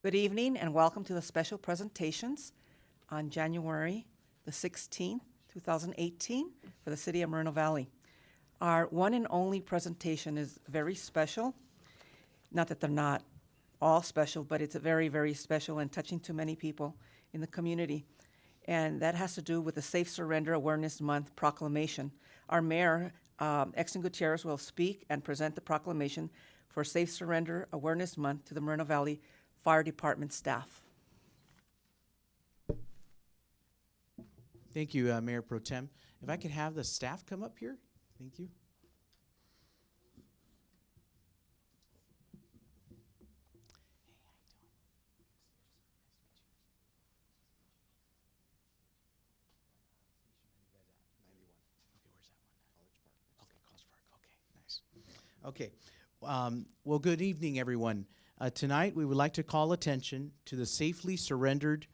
Good evening and welcome to the special presentations on January the 16th, 2018 for the City of Moreno Valley. Our one and only presentation is very special. Not that they're not all special, but it's very, very special and touching to many people in the community. And that has to do with the Safe Surrender Awareness Month proclamation. Our mayor, Exton Gutierrez, will speak and present the proclamation for Safe Surrender Awareness Month to the Moreno Valley Fire Department staff. Thank you, Mayor Pro Tem. If I could have the staff come up here. Thank you. Okay, well, good evening, everyone. Tonight, we would like to call attention to the Safely Surrendered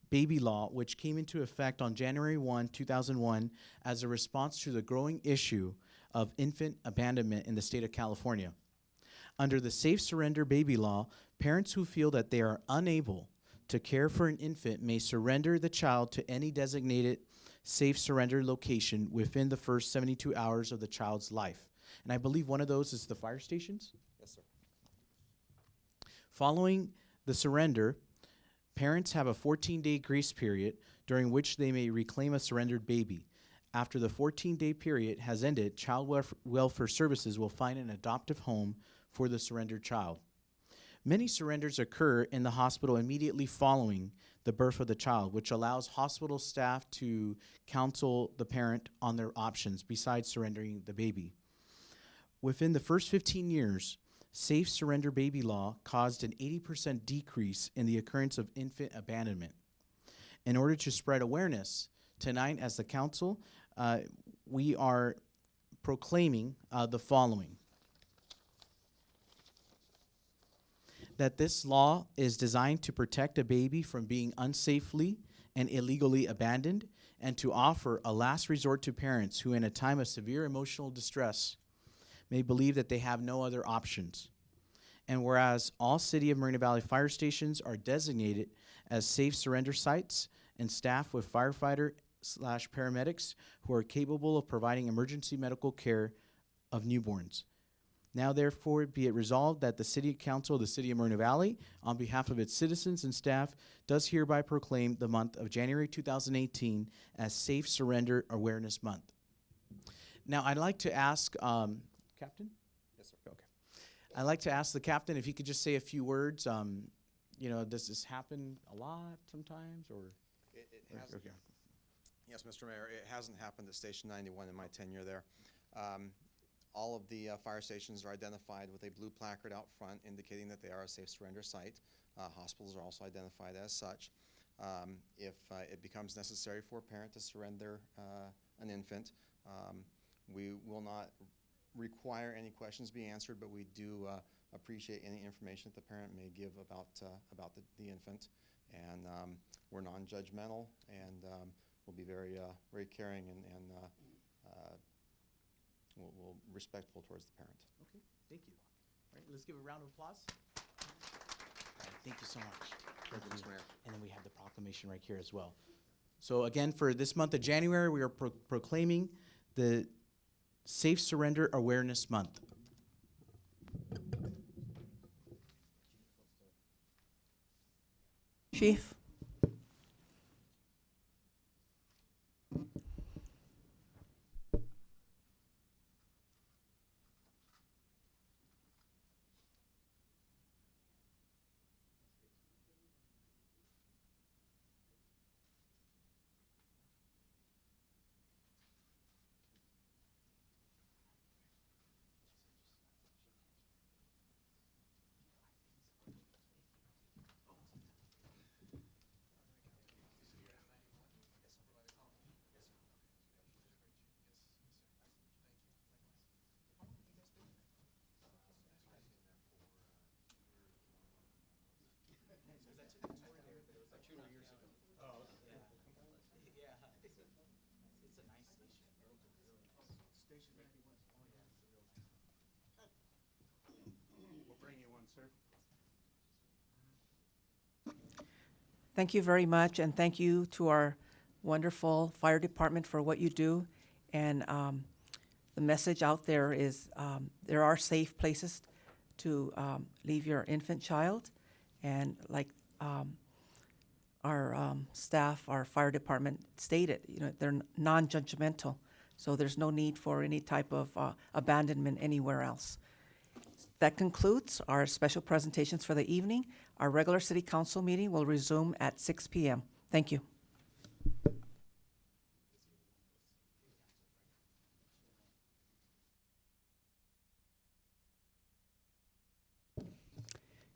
Baby Law, which came into effect on January 1, 2001, as a response to the growing issue of infant abandonment in the state of California. Under the Safe Surrender Baby Law, parents who feel that they are unable to care for an infant may surrender the child to any designated safe surrender location within the first 72 hours of the child's life. And I believe one of those is the fire stations? Yes, sir. Following the surrender, parents have a 14-day grace period during which they may reclaim a surrendered baby. After the 14-day period has ended, child welfare services will find an adoptive home for the surrendered child. Many surrenders occur in the hospital immediately following the birth of the child, which allows hospital staff to counsel the parent on their options besides surrendering the baby. Within the first 15 years, Safe Surrender Baby Law caused an 80% decrease in the occurrence of infant abandonment. In order to spread awareness, tonight as the council, we are proclaiming the following. That this law is designed to protect a baby from being unsafely and illegally abandoned, and to offer a last resort to parents who, in a time of severe emotional distress, may believe that they have no other options. And whereas all City of Moreno Valley fire stations are designated as safe surrender sites and staffed with firefighter/paramedics who are capable of providing emergency medical care of newborns. Now therefore be it resolved that the City Council of the City of Moreno Valley, on behalf of its citizens and staff, does hereby proclaim the month of January 2018 as Safe Surrender Awareness Month. Now I'd like to ask Captain? Yes, sir. Okay. I'd like to ask the captain if he could just say a few words. You know, does this happen a lot sometimes, or? It hasn't. Okay. Yes, Mr. Mayor, it hasn't happened at Station 91 in my tenure there. All of the fire stations are identified with a blue placard out front indicating that they are a safe surrender site. Hospitals are also identified as such. If it becomes necessary for a parent to surrender an infant, we will not require any questions be answered, but we do appreciate any information that the parent may give about the infant, and we're non-judgmental, and we'll be very very caring and we'll respectful towards the parent. Okay, thank you. All right, let's give a round of applause. All right, thank you so much. Thank you, Mr. Mayor. And then we have the proclamation right here as well. So again, for this month of January, we are proclaiming the Safe Surrender Awareness Month. Chief. We'll bring you one, sir. Thank you very much, and thank you to our wonderful fire department for what you do. And the message out there is there are safe places to leave your infant child, and like our staff, our fire department stated, they're non-judgmental, so there's no need for any type of abandonment anywhere else. That concludes our special presentations for the evening. Our regular city council meeting will resume at 6 p.m. Thank you.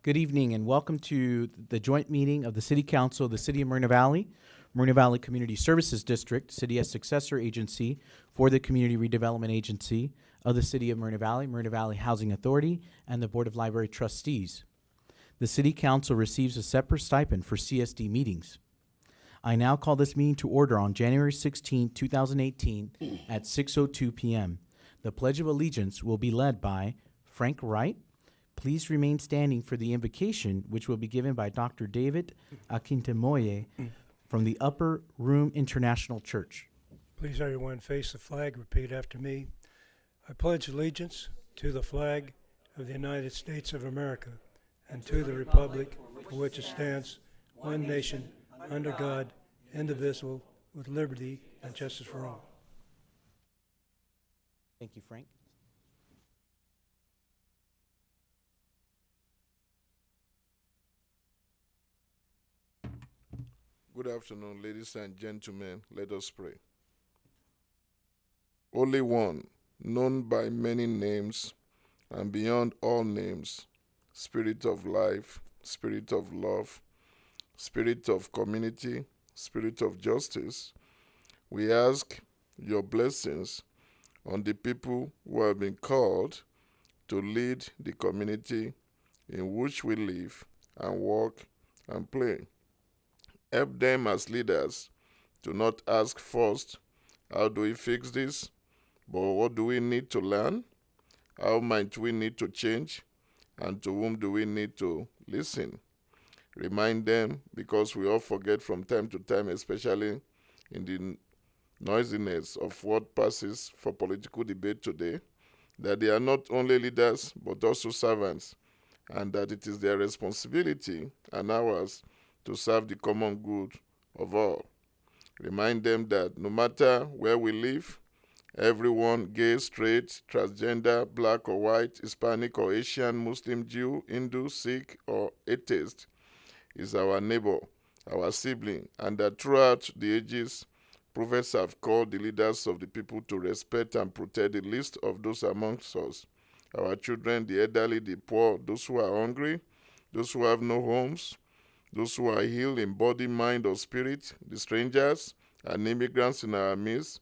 Good evening and welcome to the joint meeting of the City Council of the City of Moreno Valley Community Services District, City as successor agency for the Community Redevelopment Agency of the City of Moreno Valley Housing Authority, and the Board of Library Trustees. The City Council receives a separate stipend for CSD meetings. I now call this meeting to order on January 16, 2018 at 6:02 p.m. The Pledge of Allegiance will be led by Frank Wright. Please remain standing for the invocation, which will be given by Dr. David Akintemoye from the Upper Room International Church. Please, everyone, face the flag. Repeat after me. I pledge allegiance to the flag of the United States of America and to the republic for which it stands, one nation, under God, indivisible, with liberty and justice for all. Thank you, Frank. Good afternoon, ladies and gentlemen. Let us pray. Holy One, known by many names and beyond all names, Spirit of life, Spirit of love, Spirit of community, Spirit of justice, we ask your blessings on the people who have been called to lead the community in which we live and work and play. Help them as leaders to not ask first, how do we fix this? But what do we need to learn? How might we need to change? And to whom do we need to listen? Remind them, because we all forget from time to time, especially in the noisiness of what passes for political debate today, that they are not only leaders but also servants, and that it is their responsibility and ours to serve the common good of all. Remind them that no matter where we live, everyone, gay, straight, transgender, black or white, Hispanic or Asian, Muslim, Jew, Hindu, Sikh or atheist, is our neighbor, our sibling, and that throughout the ages, prophets have called the leaders of the people to respect and protect the least of those amongst us, our children, the elderly, the poor, those who are hungry, those who have no homes, those who are ill in body, mind, or spirit, the strangers and immigrants in our midst,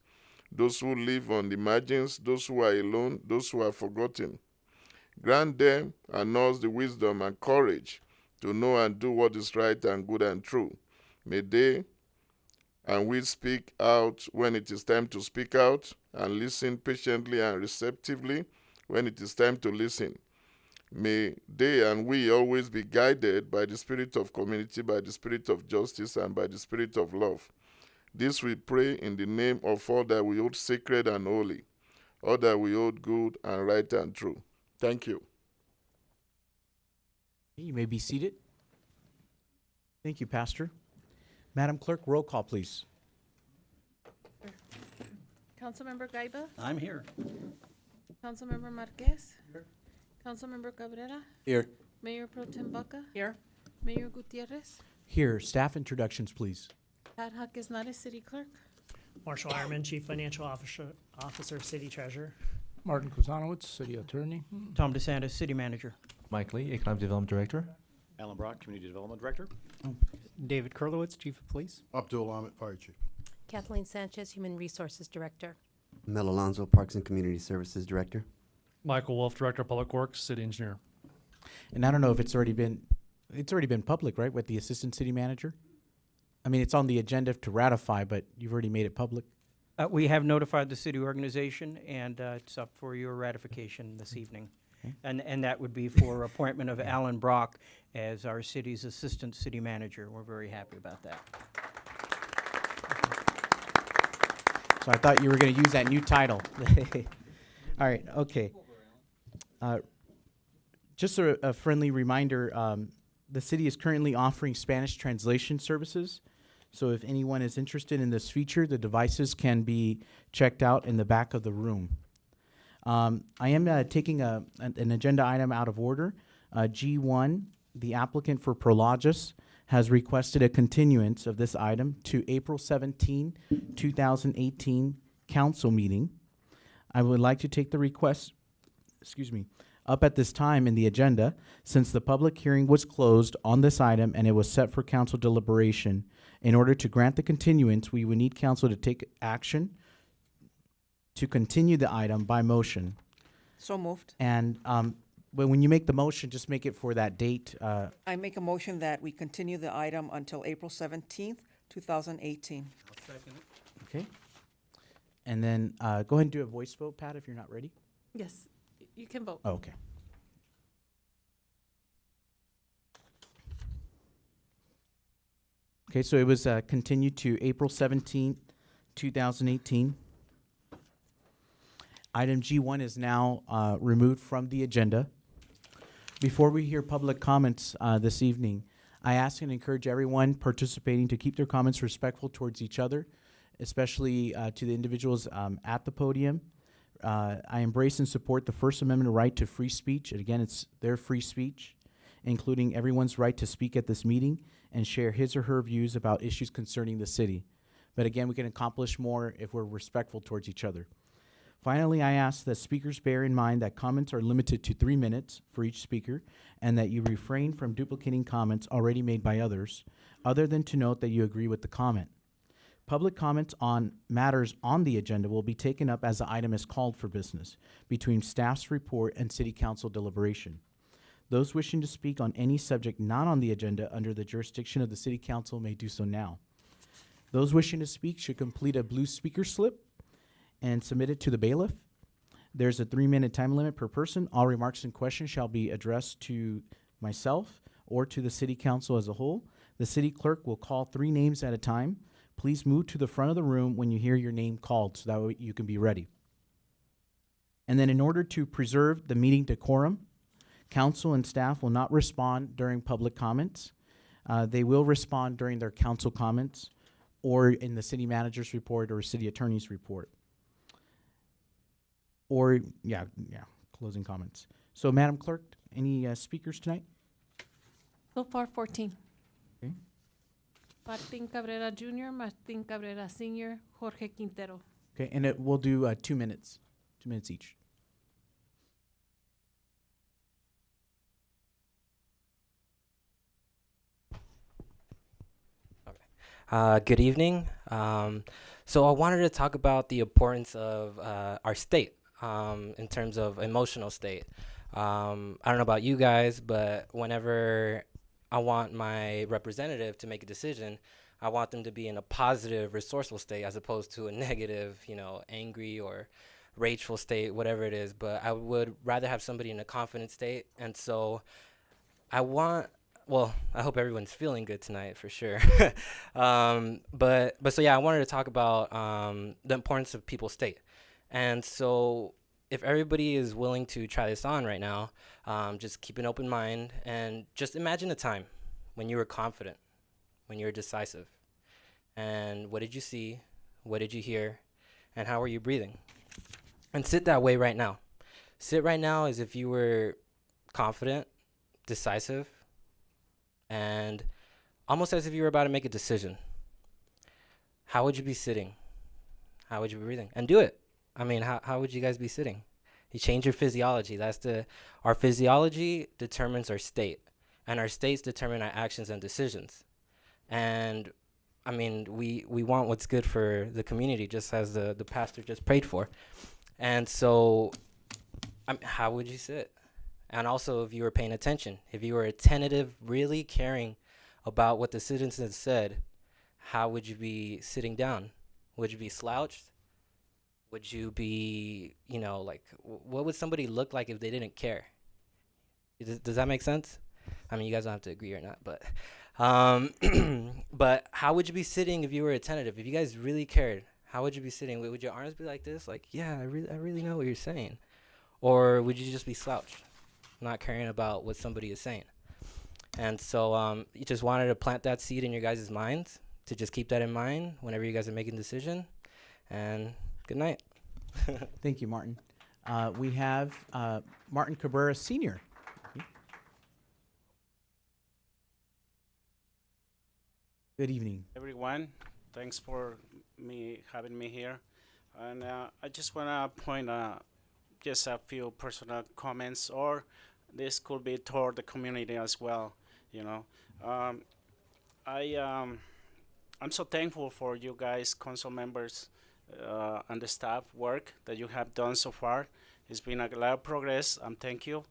those who live on the margins, those who are alone, those who are forgotten. Grant them and us the wisdom and courage to know and do what is right and good and true. May they and we speak out when it is time to speak out, and listen patiently and receptively when it is time to listen. May they and we always be guided by the spirit of community, by the spirit of justice, and by the spirit of love. This we pray in the name of all that we hold sacred and holy, all that we hold good and right and true. Thank you. You may be seated. Thank you, Pastor. Madam Clerk, roll call, please. Councilmember Gaiba, I'm here. Councilmember Marquez. Here. Councilmember Cabrera, Here. Mayor Pro Tem Baca, Here. Mayor Gutierrez, Here. Staff introductions, please. Pat Haquesnades, City Clerk, Marshall Ironman, Chief Financial Officer, City Treasurer. Martin Kozanowicz, City Attorney. Tom DeSantis, City Manager. Mike Lee, Economic Development Director. Alan Brock, Community Development Director. David Kurlowitz, Chief of Police. Abdul Ahmed, Fire Chief. Kathleen Sanchez, Human Resources Director. Mel Alonso, Parks and Community Services Director. Michael Wolf, Director of Public Works, City Engineer. And I don't know if it's already been public, right, with the Assistant City Manager? I mean, it's on the agenda to ratify, but you've already made it public. We have notified the city organization, and it's up for your ratification this evening. And that would be for appointment of Alan Brock as our city's Assistant City Manager. We're very happy about that. So I thought you were going to use that new title. All right, okay. Just a friendly reminder, the city is currently offering Spanish translation services. So if anyone is interested in this feature, the devices can be checked out in the back of the room. I am taking an agenda item out of order. G1, the applicant for Prologis has requested a continuance of this item to April 17, 2018 council meeting. I would like to take the request, up at this time in the agenda, since the public hearing was closed on this item and it was set for council deliberation. In order to grant the continuance, we would need council to take action to continue the item by motion. So moved. And when you make the motion, just make it for that date. I make a motion that we continue the item until April 17th, 2018. Okay. And then go ahead and do a voice vote, Pat, if you're not ready. Yes, you can vote. Oh, okay. Okay, so it was continued to April 17th, 2018. Item G1 is now removed from the agenda. Before we hear public comments this evening, I ask and encourage everyone participating to keep their comments respectful towards each other, especially to the individuals at the podium. I embrace and support the First Amendment right to free speech. And again, it's their free speech, including everyone's right to speak at this meeting and share his or her views about issues concerning the city. But again, we can accomplish more if we're respectful towards each other. Finally, I ask that speakers bear in mind that comments are limited to 3 minutes for each speaker and that you refrain from duplicating comments already made by others, other than to note that you agree with the comment. Public comments on matters on the agenda will be taken up as the item is called for business between staff's report and city council deliberation. Those wishing to speak on any subject not on the agenda under the jurisdiction of the city council may do so now. Those wishing to speak should complete a blue speaker slip and submit it to the bailiff. There's a 3-minute time limit per person. All remarks and questions shall be addressed to myself or to the city council as a whole. The city clerk will call 3 names at a time. Please move to the front of the room when you hear your name called so that way you can be ready. And then in order to preserve the meeting decorum, council and staff will not respond during public comments. They will respond during their council comments or in the city manager's report or city attorney's report. Or, closing comments. So, Madam Clerk, any speakers tonight? So far, 14. Okay. Martin Cabrera Jr., Martin Cabrera Sr., Jorge Quintero. Okay, and we'll do 2 minutes, 2 minutes each. Good evening. So I wanted to talk about the importance of our state in terms of emotional state. I don't know about you guys, but whenever I want my representative to make a decision, I want them to be in a positive, resourceful state as opposed to a negative, angry or rageful state, whatever it is. But I would rather have somebody in a confident state. And so I hope everyone's feeling good tonight for sure. But I wanted to talk about the importance of people's state. And so if everybody is willing to try this on right now, just keep an open mind and just imagine a time when you were confident, when you were decisive. And what did you see? What did you hear? And how were you breathing? And sit that way right now. Sit right now as if you were confident, decisive, and almost as if you were about to make a decision. How would you be sitting? How would you be breathing? And do it. I mean, how would you guys be sitting? You change your physiology. Our physiology determines our state, and our states determine our actions and decisions. And I mean, we want what's good for the community, just as the pastor just prayed for. And so, how would you sit? And also, if you were paying attention, if you were attentive, really caring about what the citizens said, how would you be sitting down? Would you be slouched? Would you be, what would somebody look like if they didn't care? Does that make sense? I mean, you guys don't have to agree or not, but but how would you be sitting if you were attentive? If you guys really cared, how would you be sitting? Would your arms be like this? Like, yeah, I really know what you're saying. Or would you just be slouched, not caring about what somebody is saying? And so you just wanted to plant that seed in your guys' minds to just keep that in mind whenever you guys are making a decision. And good night. Thank you, Martin. We have Martin Cabrera Sr. Good evening. Everyone, thanks for having me here. And I just want to point just a few personal comments, or this could be toward the community as well. You know, I'm so thankful for you guys, council members, and the staff work that you have done so far. It's been a lot of progress, and thank you.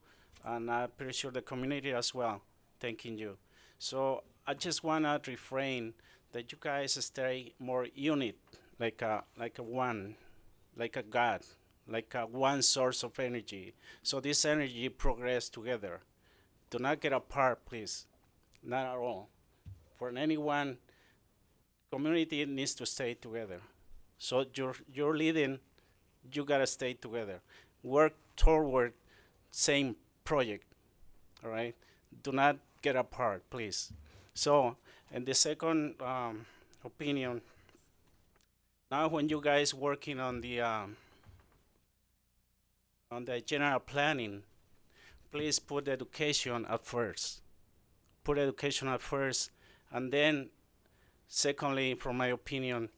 And I'm pretty sure the community as well, thanking you. So I just want to refrain that you guys stay more unit, like a one, like a God, like a one source of energy. So this energy progress together. Do not get apart, please. Not at all. For anyone, community needs to stay together. So you're leading, you gotta stay together. Work toward same project, all right? Do not get apart, please. So, and the second opinion, now when you guys working on the general planning, please put education at first. Put education at first, and then secondly, from my opinion,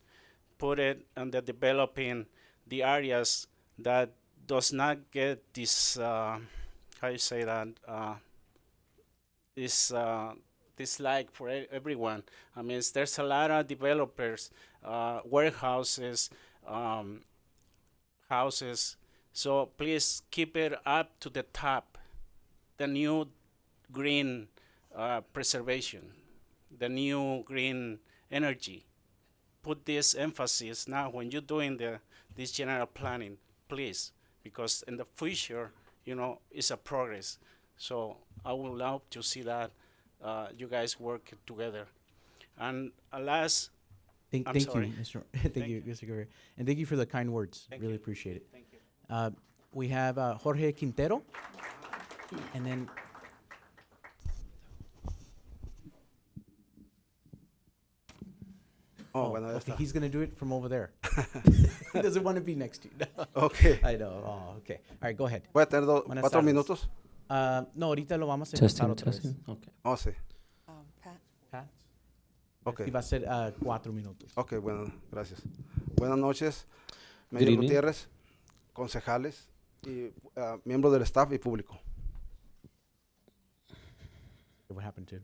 put it on the developing the areas that does not get this, how you say that, this like for everyone. I mean, there's a lot of developers, warehouses, houses. So please keep it up to the top, the new green preservation, the new green energy. Put this emphasis now when you're doing this general planning, please, because in the future, you know, it's a progress. So I would love to see that you guys work together. And last, Thank you, Mr. thank you, Mr. Guerrero. And thank you for the kind words. Really appreciate it. Thank you. We have Jorge Quintero, and then bueno, okay, he's going to do it from over there. He doesn't want to be next to you. Okay. I know. Oh, okay. All right, go ahead. ¿Voy a tener Buenas 4 tardes. minutos? No, ahorita lo vamos a empezar otra vez. Okay. Oh, sí. Pat. Pat. Ok. Sí, va a ser 4 minutos. Ok, bueno, gracias. Buenas noches, Good Mayor evening. Gutiérrez, concejales, y miembros del staff y público. What happened to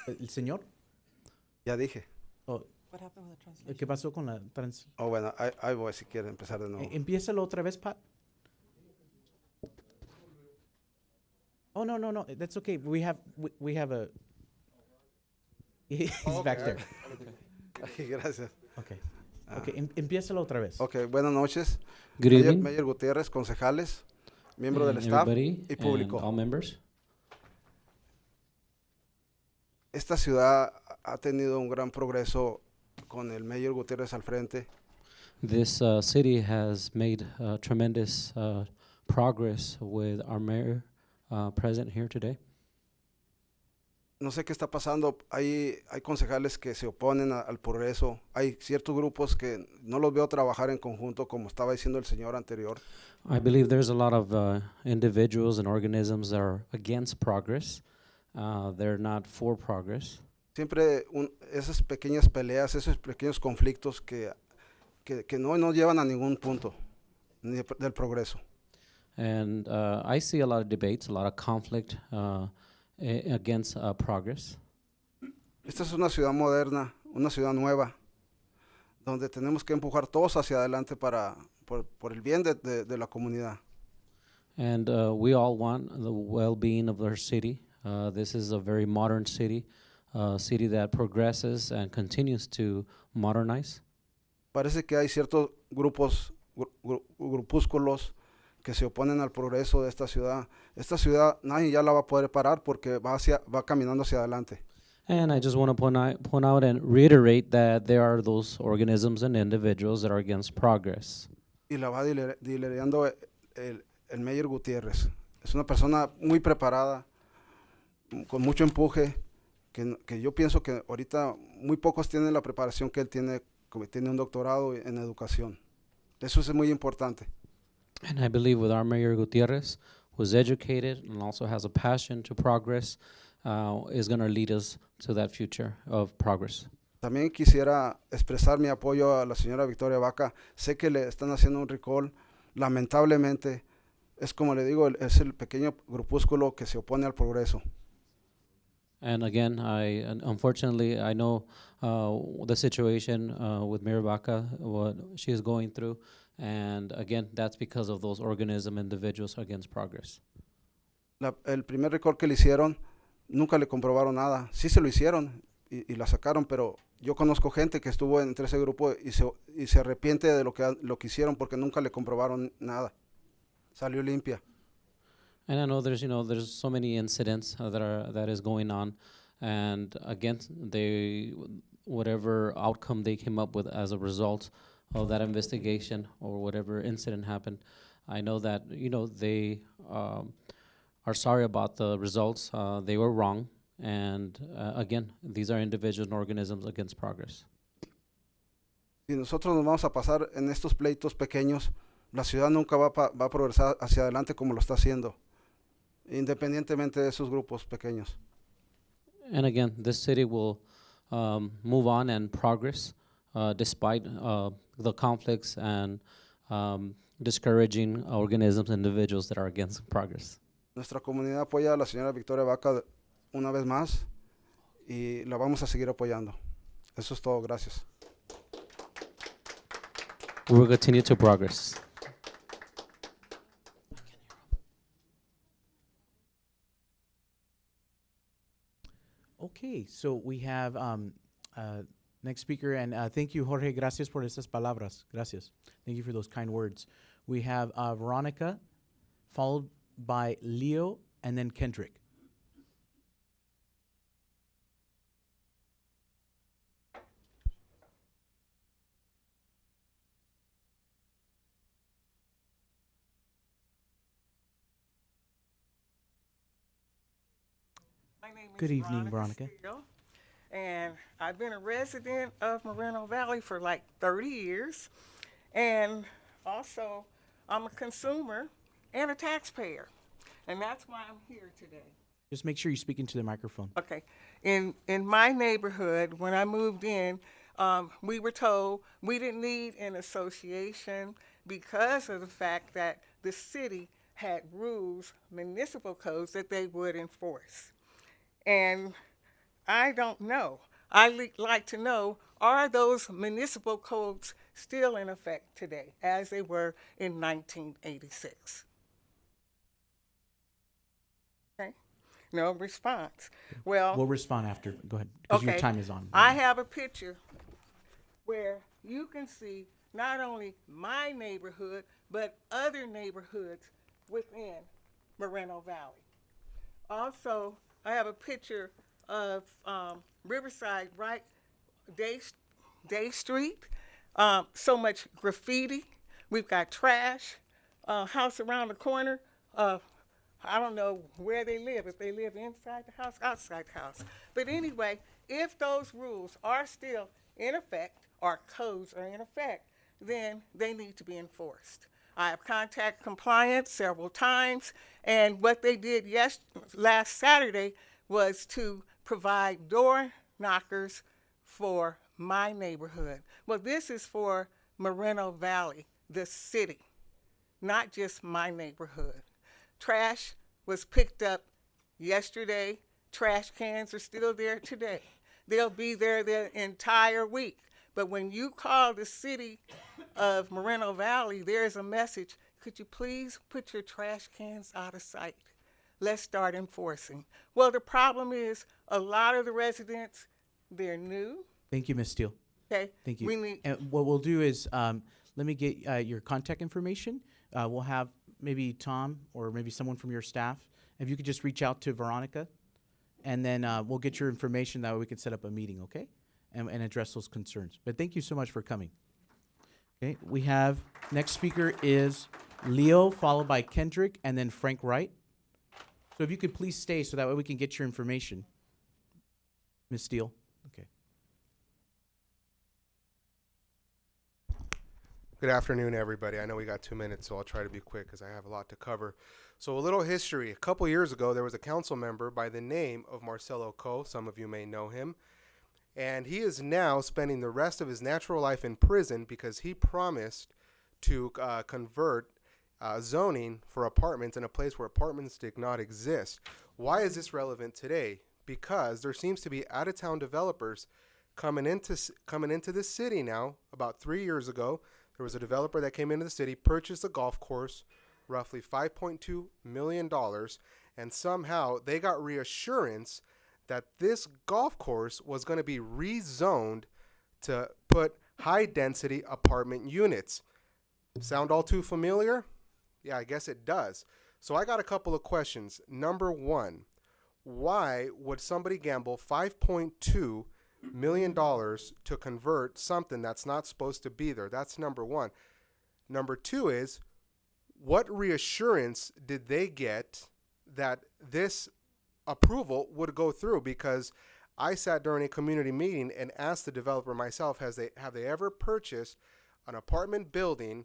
el señor? Ya dije. Oh, What happened with the translation? ¿Qué pasó con la trans? Oh, bueno, ahí voy si quiere empezar de nuevo. Empiézalo otra vez, Pat. Oh, no. That's okay. We have a... He's back there. Okay, gracias. Okay. Okay, empiézalo otra vez. Ok, buenas noches. Good evening, Mayor Gutiérrez, concejales, miembros del and staff everybody, y público. and all members. Esta ciudad ha tenido un gran progreso con el Mayor Gutiérrez al frente. This city has made tremendous progress with our mayor present here today. No sé qué está pasando. Hay concejales que se oponen al progreso. Hay ciertos grupos que no los veo trabajar en conjunto, como estaba diciendo el señor anterior. I believe there's a lot of individuals and organisms that are against progress. They're not for progress. Siempre esas pequeñas peleas, esos pequeños conflictos que no llevan a ningún punto ni del progreso. And I see a lot of debates, a lot of conflict against progress. Esta es una ciudad moderna, una ciudad nueva, donde tenemos que empujar todos hacia adelante por el bien de la comunidad. And we all want the well-being of our city. This is a very modern city, a city that progresses and continues to modernize. Parece que hay ciertos grupúsculos que se oponen al progreso de esta ciudad. Esta ciudad nadie ya la va a poder parar porque va caminando hacia adelante. And I just want to point out and reiterate that there are those organisms and individuals that are against progress. Y la va liderando el Mayor Gutiérrez. Es una persona muy preparada, con mucho empuje, que yo pienso que ahorita muy pocos tienen la preparación que él tiene, como tiene un doctorado en educación. Eso es muy importante. And I believe with our Mayor Gutierrez, who's educated and also has a passion to progress, is going to lead us to that future of progress. También quisiera expresar mi apoyo a la señora Victoria Vaca. Sé que le están haciendo un recall. Lamentablemente, es como le digo, es el pequeño grupúsculo que se opone al progreso. And again, unfortunately, I know the situation with Mayor Vaca, what she is going through. And again, that's because of those organism individuals against progress. El primer recall que le hicieron, nunca le comprobaron nada. Sí se lo hicieron y la sacaron, pero yo conozco gente que estuvo entre ese grupo y se arrepiente de lo que hicieron porque nunca le comprobaron nada. Salió limpia. And I know there's so many incidents that is going on, and again, whatever outcome they came up with as a result of that investigation or whatever incident happened, I know that they are sorry about the results. They were wrong, and again, these are individuals and organisms against progress. Si nosotros nos vamos a pasar en estos pleitos pequeños, la ciudad nunca va a progresar hacia adelante como lo está haciendo, independientemente de esos grupos pequeños. And again, this city will move on and progress despite the conflicts and discouraging organisms and individuals that are against progress. Nuestra comunidad apoya a la señora Victoria Vaca una vez más y la vamos a seguir apoyando. Eso es todo, gracias. We will continue to progress. Okay, so we have next speaker, and thank you, Jorge. Gracias por esas palabras. Gracias. Thank you for those kind words. We have Veronica, followed by Leo, and then Kendrick. My name Good is evening, Veronica. Steele, and I've been a resident of Moreno Valley for like 30 years. And also, I'm a consumer and a taxpayer. And that's why I'm here today. Just make sure you speak into the microphone. Okay. In my neighborhood, when I moved in, we were told we didn't need an association because of the fact that the city had rules, municipal codes that they would enforce. And I don't know. I'd like to know, are those municipal codes still in effect today as they were in 1986? Okay. No response. Well, We'll respond after. Go ahead, because your okay. time is on. I have a picture where you can see not only my neighborhood, but other neighborhoods within Moreno Valley. Also, I have a picture of Riverside, right, Day Street. So much graffiti. We've got trash. House around the corner. I don't know where they live, if they live inside the house, outside the house. But anyway, if those rules are still in effect, or codes are in effect, then they need to be enforced. I have contacted compliance several times, and what they did last Saturday was to provide door knockers for my neighborhood. Well, this is for Moreno Valley, the city, not just my neighborhood. Trash was picked up yesterday. Trash cans are still there today. They'll be there the entire week. But when you call the city of Moreno Valley, there's a message. Could you please put your trash cans out of sight? Let's start enforcing. Well, the problem is a lot of the residents, they're new. Thank you, Ms. Steele. Okay. Thank you. We need, And what we'll do is, let me get your contact information. We'll have maybe Tom or maybe someone from your staff, if you could just reach out to Veronica, and then we'll get your information. That way we can set up a meeting, okay? And address those concerns. But thank you so much for coming. Okay, we have, next speaker is Leo, followed by Kendrick, and then Frank Wright. So if you could please stay so that way we can get your information. Ms. Steele, okay. Good afternoon, everybody. I know we got 2 minutes, so I'll try to be quick because I have a lot to cover. So a little history. A couple years ago, there was a council member by the name of Marcelo Coe. Some of you may know him. And he is now spending the rest of his natural life in prison because he promised to convert zoning for apartments in a place where apartments did not exist. Why is this relevant today? Because there seems to be out-of-town developers coming into the city now. About 3 years ago, there was a developer that came into the city, purchased a golf course, roughly $5.2 million, and somehow they got reassurance that this golf course was going to be rezoned to put high-density apartment units. Sound all too familiar? Yeah, I guess it does. So I got a couple of questions. Number one, why would somebody gamble $5.2 million to convert something that's not supposed to be there? That's number one. Number two is, what reassurance did they get that this approval would go through? Because I sat during a community meeting and asked the developer myself, have they ever purchased an apartment building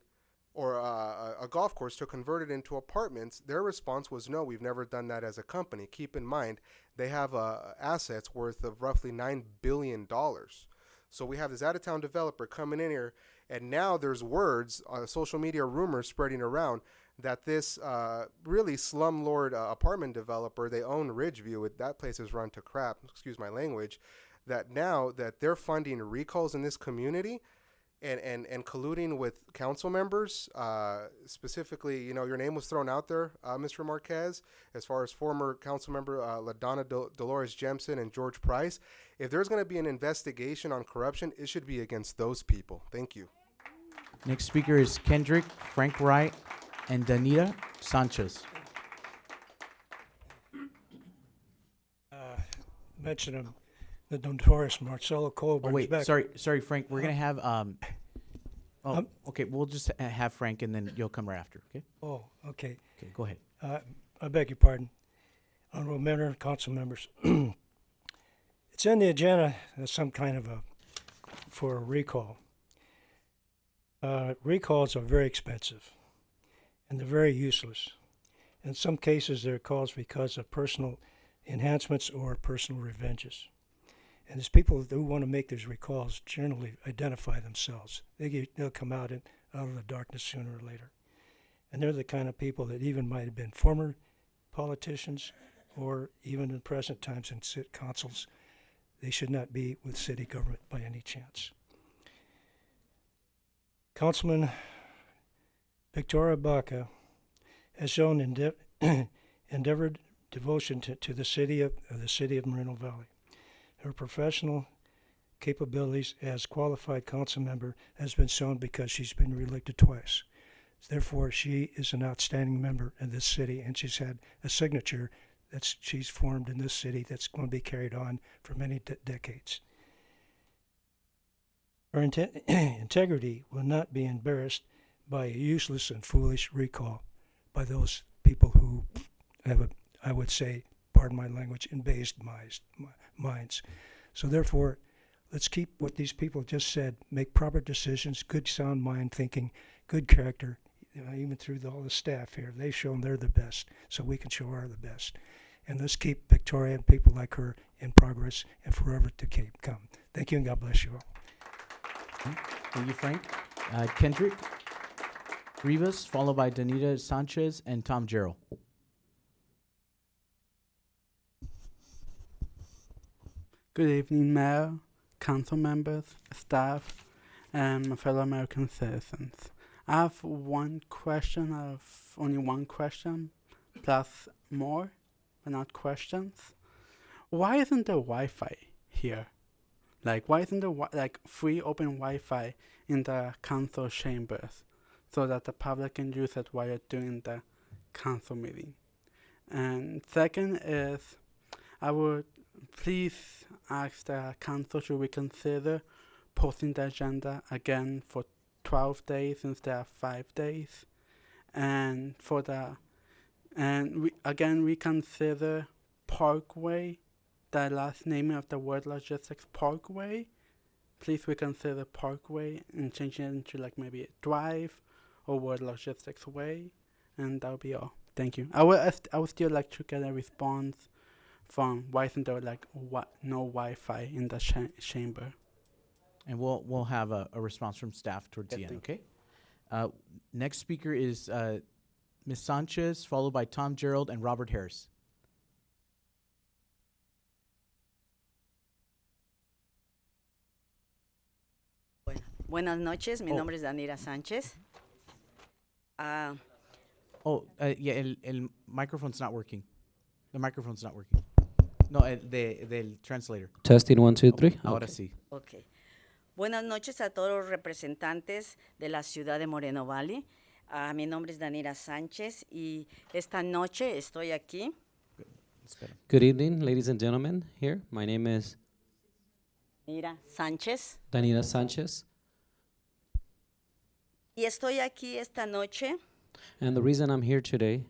or a golf course to convert it into apartments? Their response was, no, we've never done that as a company. Keep in mind, they have assets worth of roughly $9 billion. So we have this out-of-town developer coming in here, and now there's words, social media rumors spreading around that this really slumlord apartment developer, they own Ridgeview, that place is run to crap, excuse my language, that now that they're funding recalls in this community and colluding with council members, specifically, you know, your name was thrown out there, Mr. Marquez, as far as former council member LaDonna Dolores Jemson and George Price. If there's going to be an investigation on corruption, it should be against those people. Thank you. Next speaker is Kendrick, Frank Wright, and Danita Sanchez. Mention him, the notorious Marcelo Coe. Oh wait, sorry, Frank. We're gonna have okay. We'll just have Frank, and then you'll come right after. Okay. Oh, okay. Okay, go ahead. I beg your pardon, honorable member, council members. It's in the agenda as some kind of for a recall. Recalls are very expensive, and they're very useless. In some cases, they're calls because of personal enhancements or personal revenges. And as people who want to make these recalls generally identify themselves. They'll come out of the darkness sooner or later. And they're the kind of people that even might have been former politicians or even in present times in city councils. They should not be with city government by any chance. Councilman Victoria Baca has shown endeavored devotion to the city of Moreno Valley. Her professional capabilities as qualified council member has been shown because she's been reelected twice. Therefore, she is an outstanding member in this city, and she's had a signature that she's formed in this city that's going to be carried on for many decades. Her integrity will not be embarrassed by a useless and foolish recall by those people who have, I would say, pardon my language, embased minds. So therefore, let's keep what these people just said, make proper decisions, good sound mind thinking, good character, even through all the staff here. They've shown they're the best, so we can show our the best. And let's keep Victoria and people like her in progress and forever to come. Thank you, and God bless you all. Thank you, Frank. Kendrick Rivas, followed by Danita Sanchez and Tom Jarrell. Good evening, Mayor, council members, staff, and my fellow American citizens. I have only one question, plus more, but not questions. Why isn't there Wi-Fi here? Why isn't there free open Wi-Fi in the council chambers so that the public can use it while you're doing the council meeting. And second is, I would please ask the council to reconsider posting the agenda again for 12 days instead of 5 days. And for the, and we again reconsider Parkway, the last naming of the word logistics Parkway. Please reconsider Parkway and change it into like maybe a drive or word logistics way. And that'll be all. Thank you. I would still like to get a response from why isn't there like no Wi-Fi in the chamber. And we'll have a response from staff towards the end, okay? Next speaker is Ms. Sanchez, followed by Tom Gerald and Robert Harris. Buenas noches, mi nombre es Danira Sánchez. Yeah, el microphone's not working. The microphone's not working. No, del translator. Testing 1, 2, 3. Ahora sí. Okay. Buenas noches a todos los representantes de la ciudad de Moreno Valley. Mi nombre es Danira Sánchez y esta noche estoy aquí. Good evening, ladies and gentlemen. Here, my name is Danira Sánchez. Danira Sanchez. Y estoy aquí esta noche And the reason I'm here today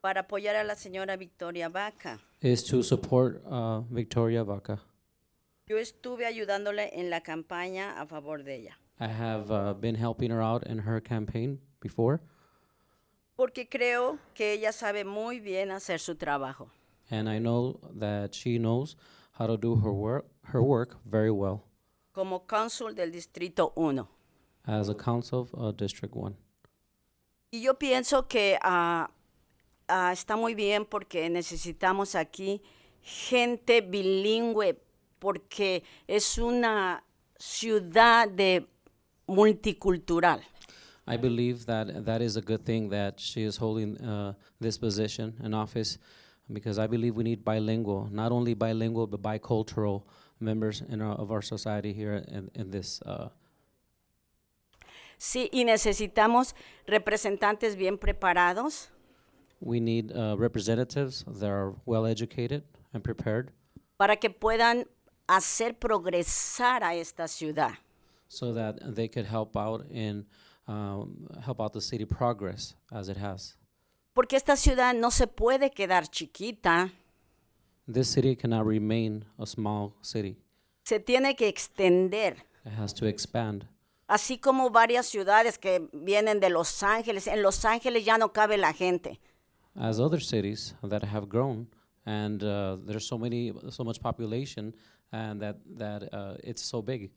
para apoyar a la señora Victoria Vaca. is to support Victoria Vaca. Yo estuve ayudándole en la campaña a favor de ella. I have been helping her out in her campaign before, Porque creo que ella sabe muy bien hacer su trabajo. and I know that she knows how to do her work very well Como cónsul del Distrito 1. as a council of District 1. Y yo pienso que está muy bien porque necesitamos aquí gente bilingüe porque es una ciudad multicultural. I believe that is a good thing that she is holding this position in office, because I believe we need bilingual, not only bilingual, but bicultural members of our society here in this. Sí, y necesitamos representantes bien preparados We need representatives that are well educated and prepared para que puedan hacer progresar a esta ciudad. so that they could help out the city progress as it has. Porque esta ciudad no se puede quedar chiquita, This city cannot remain a small city. se tiene que extender. It has to expand. Así como varias ciudades que vienen de Los Ángeles. En Los Ángeles ya no cabe la gente. As other cities that have grown, and there's so much population, and that it's so big.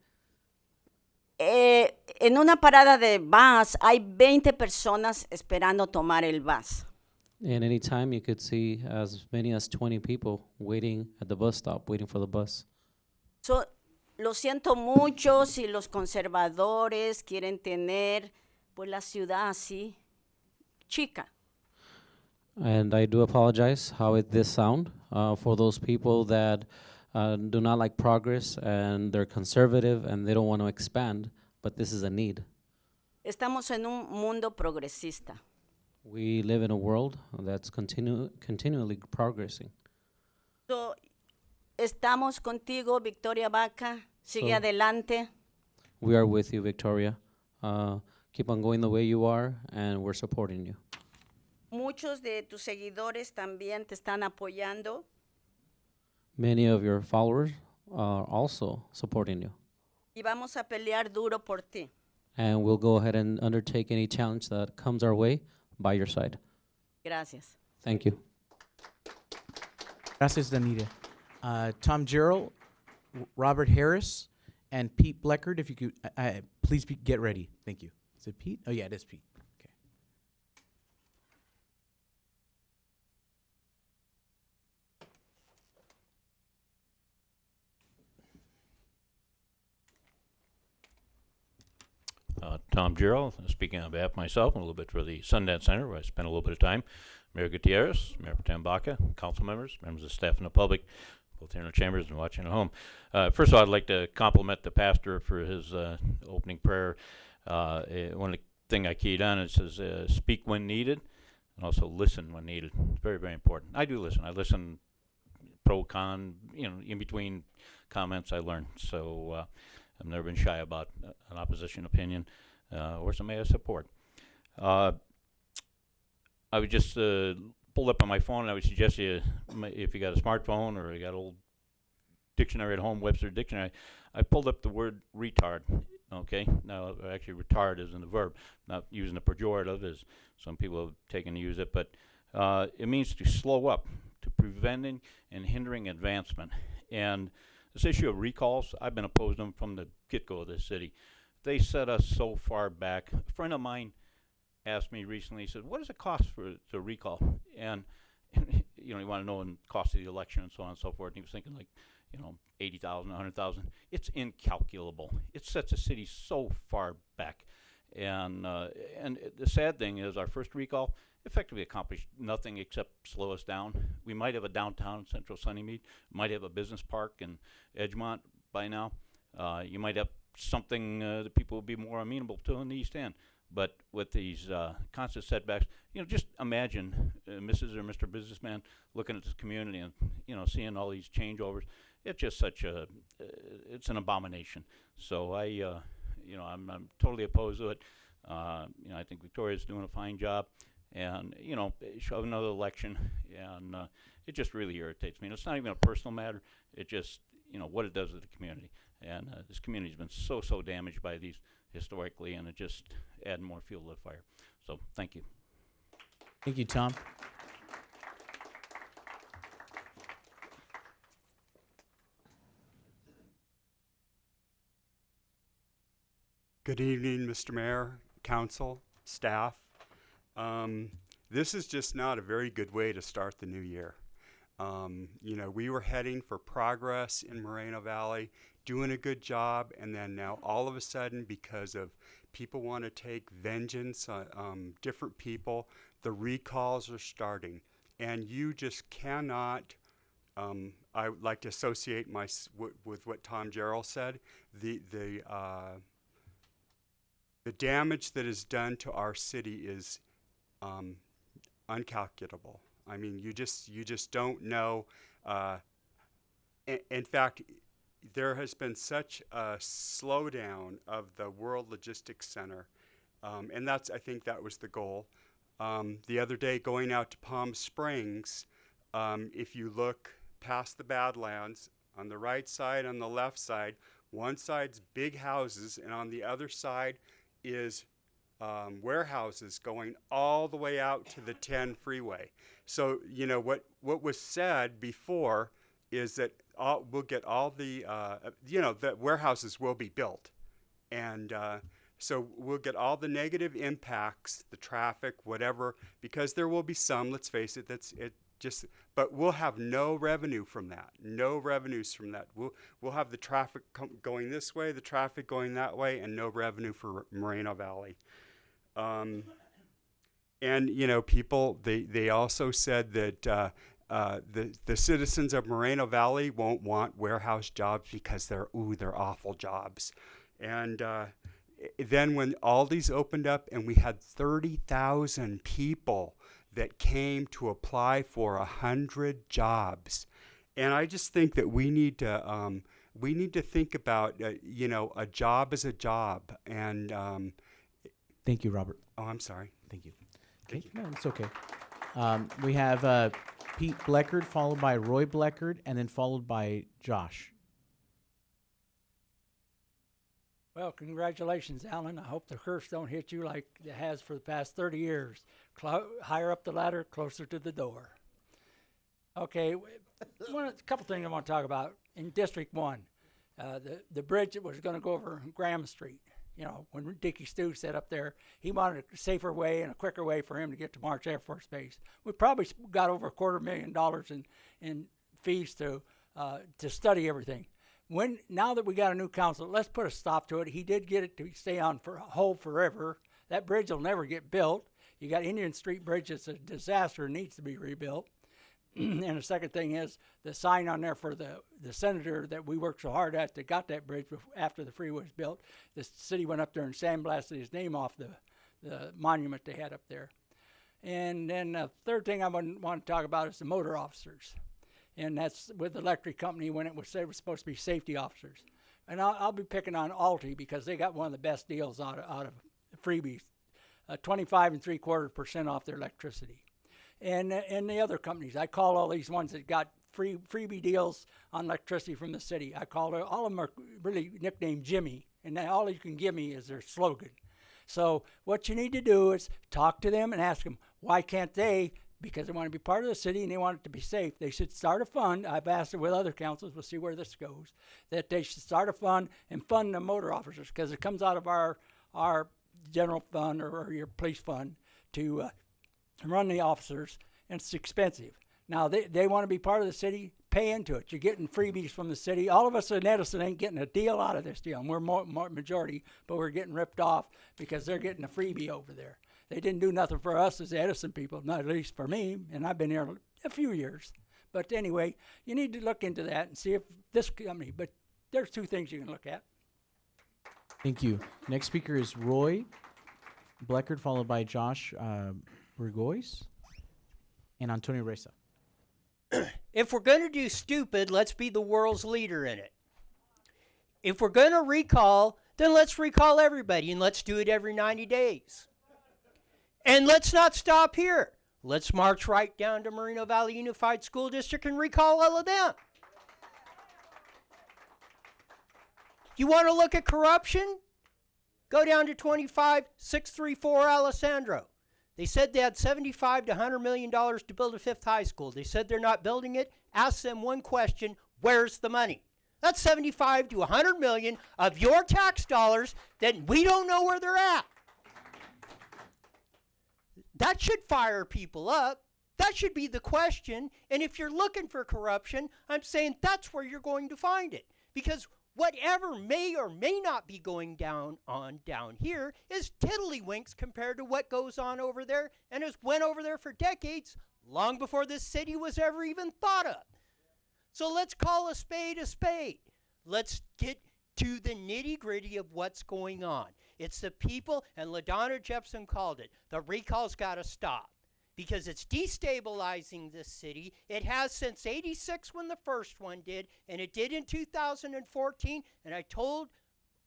En una parada de bus hay 20 personas esperando tomar el bus. And any time you could see as many as 20 people waiting at the bus stop, waiting for the bus. So, lo siento mucho si los conservadores quieren tener pues la ciudad así chica. And I do apologize how this sound for those people that do not like progress and they're conservative and they don't want to expand, but this is a need. Estamos en un mundo progresista. We live in a world that's continually progressing. So, estamos contigo, Victoria Vaca. Sigue So- adelante. We are with you, Victoria. Keep on going the way you are, and we're supporting you. Muchos de tus seguidores también te están apoyando. Many of your followers are also supporting you. Y vamos a pelear duro por ti. And we'll go ahead and undertake any challenge that comes our way by your side. Gracias. Thank you. Gracias, Danita. Tom Gerald, Robert Harris, and Pete Bleckert, if you could, please get ready. Thank you. Is it Pete? Oh, yeah, it is Pete. Okay. Tom Gerald, speaking on behalf of myself and a little bit for the Sundance Center, where I spent a little bit of time. Mayor Gutierrez, Mayor Pro Tem Baca, council members, members of staff and the public, both here in the chambers and watching at home. First of all, I'd like to compliment the pastor for his opening prayer. One of the thing I keyed on. It says speak when needed, and also listen when needed. It's very, very important. I do listen. I listen pro, con, in between comments I learn. So I've never been shy about an opposition opinion or somebody I support. I would just pull up on my phone, and I would suggest if you got a smartphone or you got an old dictionary at home, Webster Dictionary, I pulled up the word retard. Okay, now actually retard is in the verb, not using a pejorative as some people have taken to use it, but it means to slow up, to preventing and hindering advancement. And this issue of recalls, I've been opposed to them from the get-go of this city. They set us so far back. A friend of mine asked me recently, he said, what does it cost for the recall? And you want to know the cost of the election and so on and so forth. And he was thinking like, $80,000, $100,000. It's incalculable. It sets a city so far back. And the sad thing is our first recall effectively accomplished nothing except slow us down. We might have a downtown in Central Sunnymead, might have a business park in Edgemont by now. You might have something that people would be more amenable to in the East End. But with these constant setbacks, just imagine Mrs. or Mr. Businessman looking at this community and, seeing all these changeovers. It's just it's an abomination. So I'm totally opposed to it. I think Victoria's doing a fine job. And, she'll have another election. And it just really irritates me. And it's not even a personal matter. It just, what it does to the community. And this community's been so damaged by these historically, and it just add more fuel to the fire. So thank you. Thank you, Tom. Good evening, Mr. Mayor, council, staff. This is just not a very good way to start the new year. We were heading for progress in Moreno Valley, doing a good job, and then now all of a sudden, because of people want to take vengeance on different people, the recalls are starting. And you just cannot, I would like to associate with what Tom Gerald said, the damage that is done to our city is uncalculable. I mean, you just don't know. In fact, there has been such a slowdown of the World Logistics Center, and I think that was the goal. The other day, going out to Palm Springs, if you look past the Badlands, on the right side, on the left side, one side's big houses, and on the other side is warehouses going all the way out to the 10 freeway. So, what was said before is that we'll get all the, the warehouses will be built. And so we'll get all the negative impacts, the traffic, whatever, because there will be some, let's face it, but we'll have no revenue from that, no revenues from that. We'll have the traffic going this way, the traffic going that way, and no revenue for Moreno Valley. And, people, they also said that the citizens of Moreno Valley won't want warehouse jobs because they're awful jobs. And then when Aldi's opened up and we had 30,000 people that came to apply for 100 jobs. And I just think that we need to think about, a job is a job. And thank you, Robert. Oh, I'm sorry. Thank you. Okay, no, it's okay. We have Pete Bleckard, followed by Roy Bleckard, and then followed by Josh. Well, congratulations, Alan. I hope the curse don't hit you like it has for the past 30 years. Higher up the ladder, closer to the door. Okay, a couple things I want to talk about. In District 1, the bridge that was going to go over Graham Street, when Dickie Stu sat up there, he wanted a safer way and a quicker way for him to get to March Air Force Base. We probably got over $250,000 in fees to study everything. Now that we got a new council, let's put a stop to it. He did get it to stay on for hold forever. That bridge will never get built. You got Indian Street Bridge, it's a disaster, needs to be rebuilt. And the second thing is the sign on there for the senator that we worked so hard at that got that bridge after the freeway was built. The city went up there and sandblasted his name off monument they had up there. And then the third thing I want to talk about is the motor officers. And that's with the electric company when it was supposed to be safety officers. And I'll be picking on Alti because they got one of the best deals out of freebies, 25.75% off their electricity. And the other companies, I call all these ones that got freebie deals on electricity from the city. I call all of them are really nicknamed Jimmy, and all you can give me is their slogan. So what you need to do is talk to them and ask them, why can't they, because they want to be part of the city and they want it to be safe, they should start a fund. I've asked it with other councils, we'll see where this goes, that they should start a fund and fund the motor officers, because it comes out of our general fund or your police fund to run the officers, and it's expensive. Now, they want to be part of the city, pay into it. You're getting freebies from the city. All of us in Edison ain't getting a deal out of this deal, and we're more majority, but we're getting ripped off because they're getting a freebie over there. They didn't do nothing for us as Edison people, not at least for me, and I've been here a few years. But anyway, you need to look into that and see if this company, but there's two things you can look at. Thank you. Next speaker is Roy Bleckert, followed by Josh Burgoyes and Antonio Reza. If we're going to do stupid, let's be the world's leader in it. If we're going to recall, then let's recall everybody, and let's do it every 90 days. And let's not stop here. Let's march right down to Moreno Valley Unified School District and recall all of them. You want to look at corruption? Go down to 25634 Alessandro. They said they had $75 to $100 million to build a fifth high school. They said they're not building it. Ask them one question, where's the money? That's 75 to 100 million of your tax dollars that we don't know where they're at. That should fire people up. That should be the question. And if you're looking for corruption, I'm saying that's where you're going to find it. Because whatever may or may not be going down here is tiddlywinks compared to what goes on over there and has went over there for decades, long before this city was ever even thought of. So let's call a spade a spade. Let's get to the nitty-gritty of what's going on. It's the people, and LaDonna Jepson called it, the recall's got to stop. Because it's destabilizing this city. It has since '86 when the first one did, and it did in 2014. And I told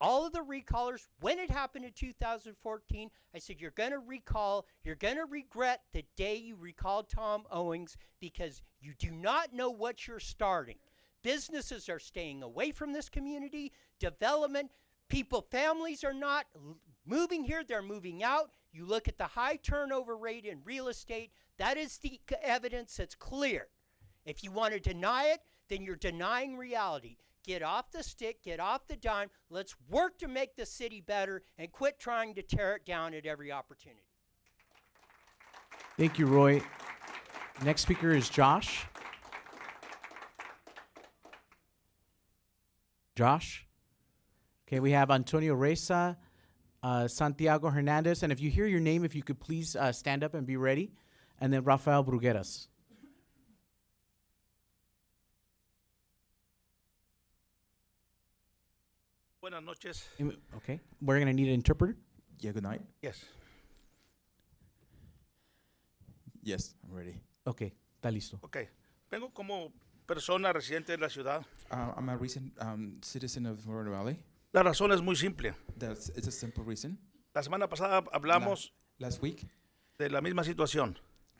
all of the recallers when it happened in 2014, I said, you're going to recall, you're going to regret the day you recalled Tom Owings, because you do not know what you're starting. Businesses are staying away from this community. Development, families are not moving here, they're moving out. You look at the high turnover rate in real estate, that is the evidence that's clear. If you want to deny it, then you're denying reality. Get off the stick, get off the dime. Let's work to make the city better and quit trying to tear it down at every opportunity. Thank you, Roy. Next speaker is Josh. Josh? Okay, we have Antonio Reza, Santiago Hernandez, and if you hear your name, if you could please stand up and be ready, and then Rafael Brugueras. Buenas noches. Okay, we're going to need an interpreter. Yeah, good night. Yes. Yes, I'm ready. Okay, está listo. Okay. Vengo como persona residente de la ciudad. I'm a recent citizen of Moreno Valley. La razón es muy simple. It's a simple reason. La semana pasada hablamos last week de la misma situación.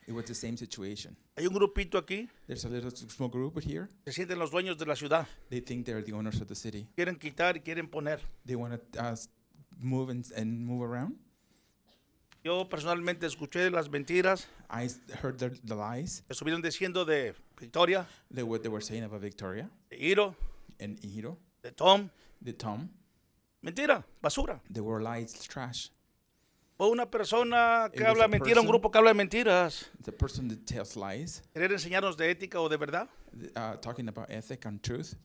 It was the same situation. Hay un grupito aquí. There's a little small group here. Se sienten los dueños de la ciudad. They think they're the owners of the city. Quieren quitar y quieren poner. They want to move and move around. Yo personalmente escuché las mentiras. I heard the lies. Estuvieron diciendo de Victoria. They were saying about Victoria. De Hiro. And Hiro. De Tom. De Tom. Mentira, basura. They were lies, trash. O una persona que habla mentira, un grupo que habla de mentiras. The person that tells lies. Querer enseñarnos de ética o de verdad. Talking about ethic and truth.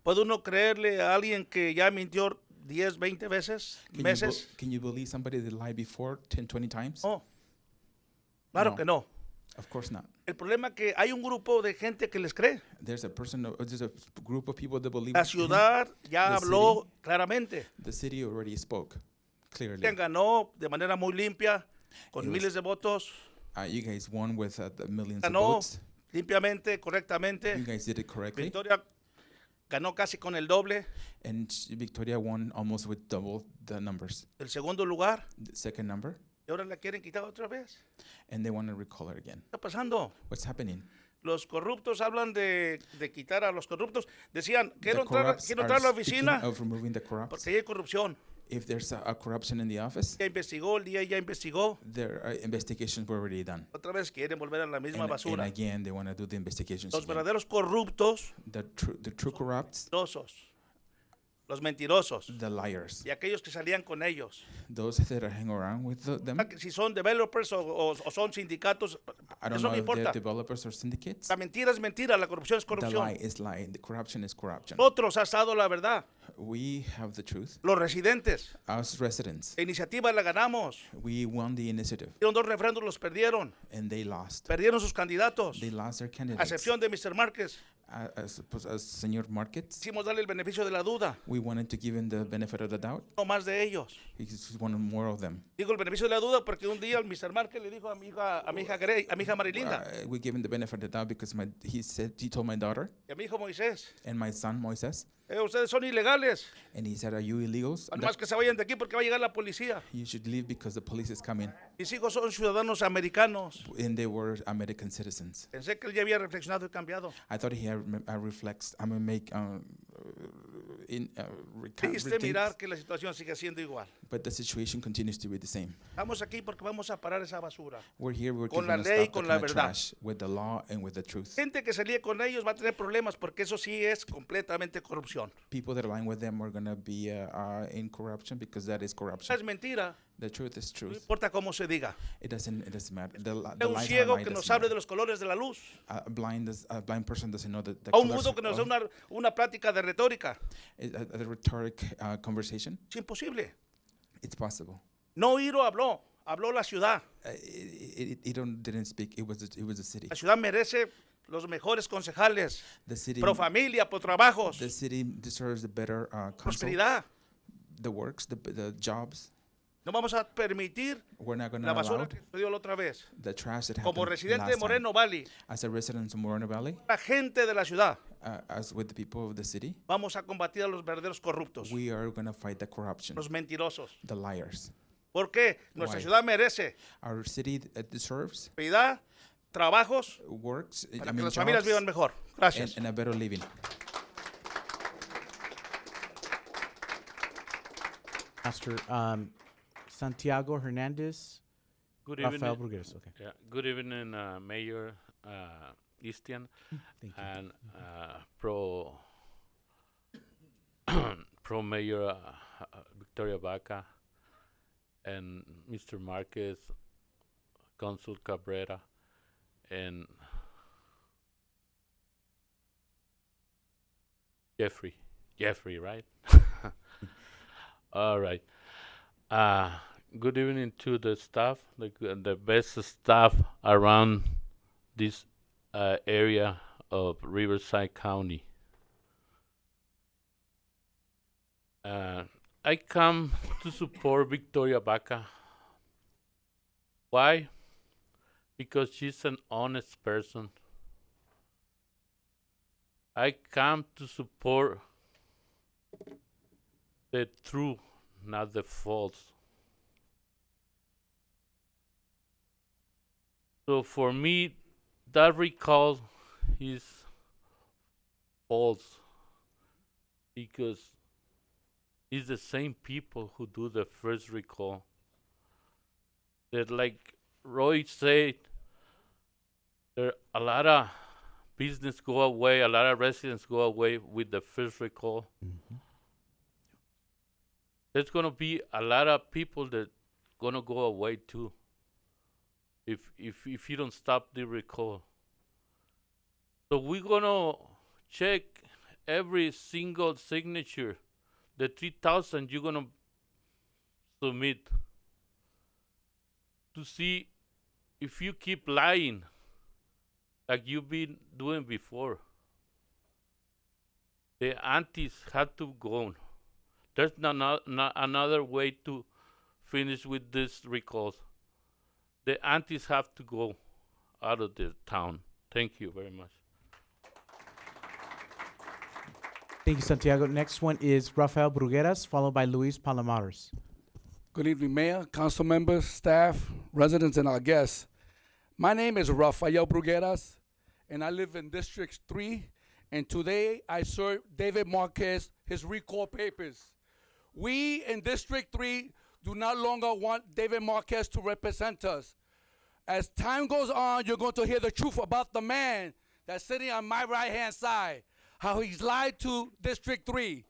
¿Puede uno creerle a alguien que ya mintió 10, 20 veces, meses? Can you believe somebody that lied before 10, 20 times? Oh, claro que no. Of course not. El problema es que hay un grupo de gente que les cree. There's a group of people that believe. La ciudad ya habló claramente. The city already spoke clearly. Quien ganó de manera muy limpia, con It was- miles de votos. You guys won with the millions Ganó of votes. limpiamente, correctamente. You guys did it correctly. Victoria ganó casi con el doble. And Victoria won almost with double the numbers. El segundo lugar. The second number. Y ahora la quieren quitar otra vez. And they want to recall it again. ¿Qué está pasando? What's happening? Los corruptos hablan de quitar a los corruptos. Decían, quiero The entrar, corrupts quiero are entrar a la speaking oficina of removing the corrupts. porque ahí hay corrupción. If there's a corruption in the office, Ya investigó, el día ya investigó. their investigations were already done. Otra vez quieren volver a la misma And basura. again, they want to do the investigations Los again. verdaderos corruptos, The true corrupts, los mentirosos the liars, y aquellos que salían con ellos. those that are hanging around with them. Si son developers o son sindicatos, I don't eso know no if they're importa. developers or syndicates. La mentira es mentira, la corrupción es The corrupción. lie is lie. The corruption is corruption. Otros ha dado la verdad. We have the truth. Los residentes. Us residents, La iniciativa la ganamos. we won the initiative, Hicieron 2 referendos, los perdieron. and they lost. Perdieron sus candidatos. They lost their A candidates. excepción de Mr. Márquez. As Señor Markets, Quisimos darle el beneficio de la duda. we wanted to give him the benefit of the doubt. No más de ellos. He just wanted more of them. Digo el beneficio de la duda porque un día el Mr. Márquez le dijo a mi hija Marilinda We gave him the benefit of the doubt because he told my daughter y a mi hijo Moisés, and my son Moises, ustedes son ilegales. and he said, "Are you illegals? Además que se vayan de aquí porque va a llegar la policía. You should leave because the police is coming." Mis hijos son ciudadanos americanos. And they were American citizens. Pensé que él ya había reflexionado y cambiado. I thought he had reflects. I'm gonna make Triste mirar que la situación sigue siendo igual. but the situation continues to be the same. Estamos aquí porque vamos a parar esa basura. We're here. We're Con going la to ley, stop con the la kind of verdad. trash with the law and with the truth. Gente que se líe con ellos va a tener problemas porque eso sí es completamente corrupción. People that align with them are going to be in corruption because that is corruption. Es mentira. The truth is No truth. importa cómo se diga. It doesn't matter. The Hay un lies ciego are que lies nos doesn't hable de matter. los colores de la luz. A blind person doesn't know the A un colors mudo que nos dé of- una plática de retórica. a rhetoric conversation. Es imposible. It's possible. No Hiro habló la ciudad. Didn't speak. It was the city. La ciudad merece los mejores concejales. The city. Pro familia, pro trabajos. The city deserves the better council. Prosperidad. The works, the jobs. No vamos a permitir We're not going to la allow basura que sucedió la otra vez. the trash that Como happened residente de last Moreno time. Valley, As a resident of Moreno Valley, la gente de la ciudad, as with the people of the city, vamos a combatir a los verdaderos corruptos, we are going to fight the corruption, los mentirosos. the liars. ¿Por qué? Nuestra Why? ciudad merece Our city deserves prosperidad, trabajos, works, para que las familias vivan mejor. Gracias. and a better living. Pastor Santiago Hernandez. Good Rafael evening. Brugueras, okay. Yeah. Good evening, Mayor Easton Thank you. and Pro Pro Mayor Victoria Baca and Mr. Marquez, Consul Cabrera, and Jeffrey, right? All right. Good evening to the staff, the best staff around this area of Riverside County. I come to support Victoria Baca. Why? Because she's an honest person. I come to support the true, not the false. So for me, that recall is false because it's the same people who do the first recall. That, like Roy said, there a lot of business go away, a lot of residents go away with the first recall. Mm-hmm. There's gonna be a lot of people that gonna go away too. If you don't stop the recall. So we're gonna check every single signature, the 3,000 you're gonna submit, to see if you keep lying like you've been doing before. The antis have to go. There's not another way to finish with this recalls. The aunties have to go out of the town. Thank you very much. Thank you, Santiago. Next one is Rafael Brugueras, followed by Luis Palomares. Good evening, Mayor, council members, staff, residents, and our guests. My name is Rafael Brugueras, and I live in District 3, and today I serve David Marquez his recall papers. We in District 3 do not longer want David Marquez to represent us. As time goes on, you're going to hear the truth about the man that's sitting on my right-hand side, how he's lied to District 3.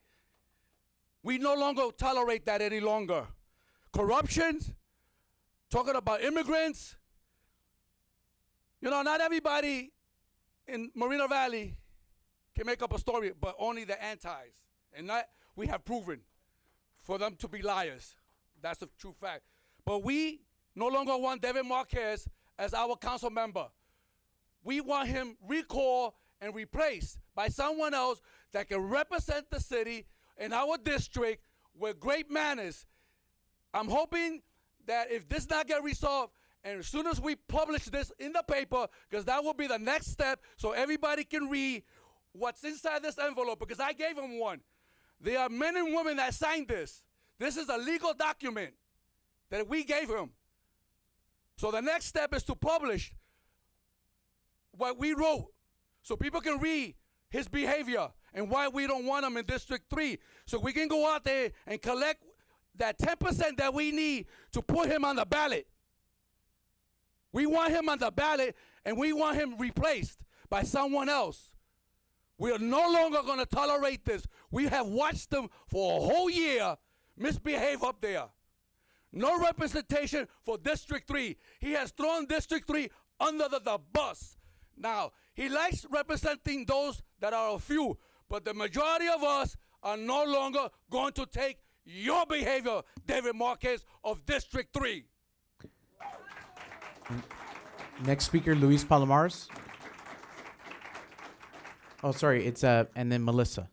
We no longer tolerate that any longer. Corruption, talking about immigrants. You know, not everybody in Moreno Valley can make up a story, but only the antis. And that we have proven for them to be liars. That's a true fact. But we no longer want David Marquez as our council member. We want him recalled and replaced by someone else that can represent the city and our district with great manners. I'm hoping that if this not get resolved, and as soon as we publish this in the paper, because that will be the next step, so everybody can read what's inside this envelope, because I gave them one. There are men and women that signed this. This is a legal document that we gave him. So the next step is to publish what we wrote, so people can read his behavior and why we don't want him in District 3. So we can go out there and collect that 10% that we need to put him on the ballot. We want him on the ballot, and we want him replaced by someone else. We are no longer going to tolerate this. We have watched him for a whole year misbehave up there. No representation for District 3. He has thrown District 3 under the bus. Now, he likes representing those that are a few, but the majority of us are no longer going to take your behavior, David Marquez of District 3. Next speaker, Luis Palomares. Oh, sorry, it's and then Melissa.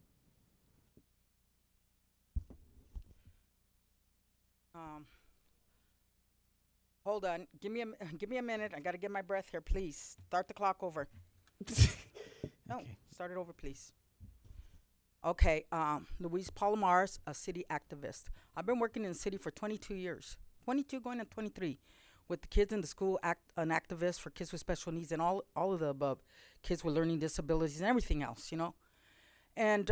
Hold on. Give me a minute. I got to get my breath here, please. Start the clock over. No, Okay. start it over, please. Okay, Luis Palomares, a city activist. I've been working in the city for 22 years. 22 going on 23. With the kids in the school, an activist for kids with special needs and all of the above. Kids with learning disabilities and everything else, you know. And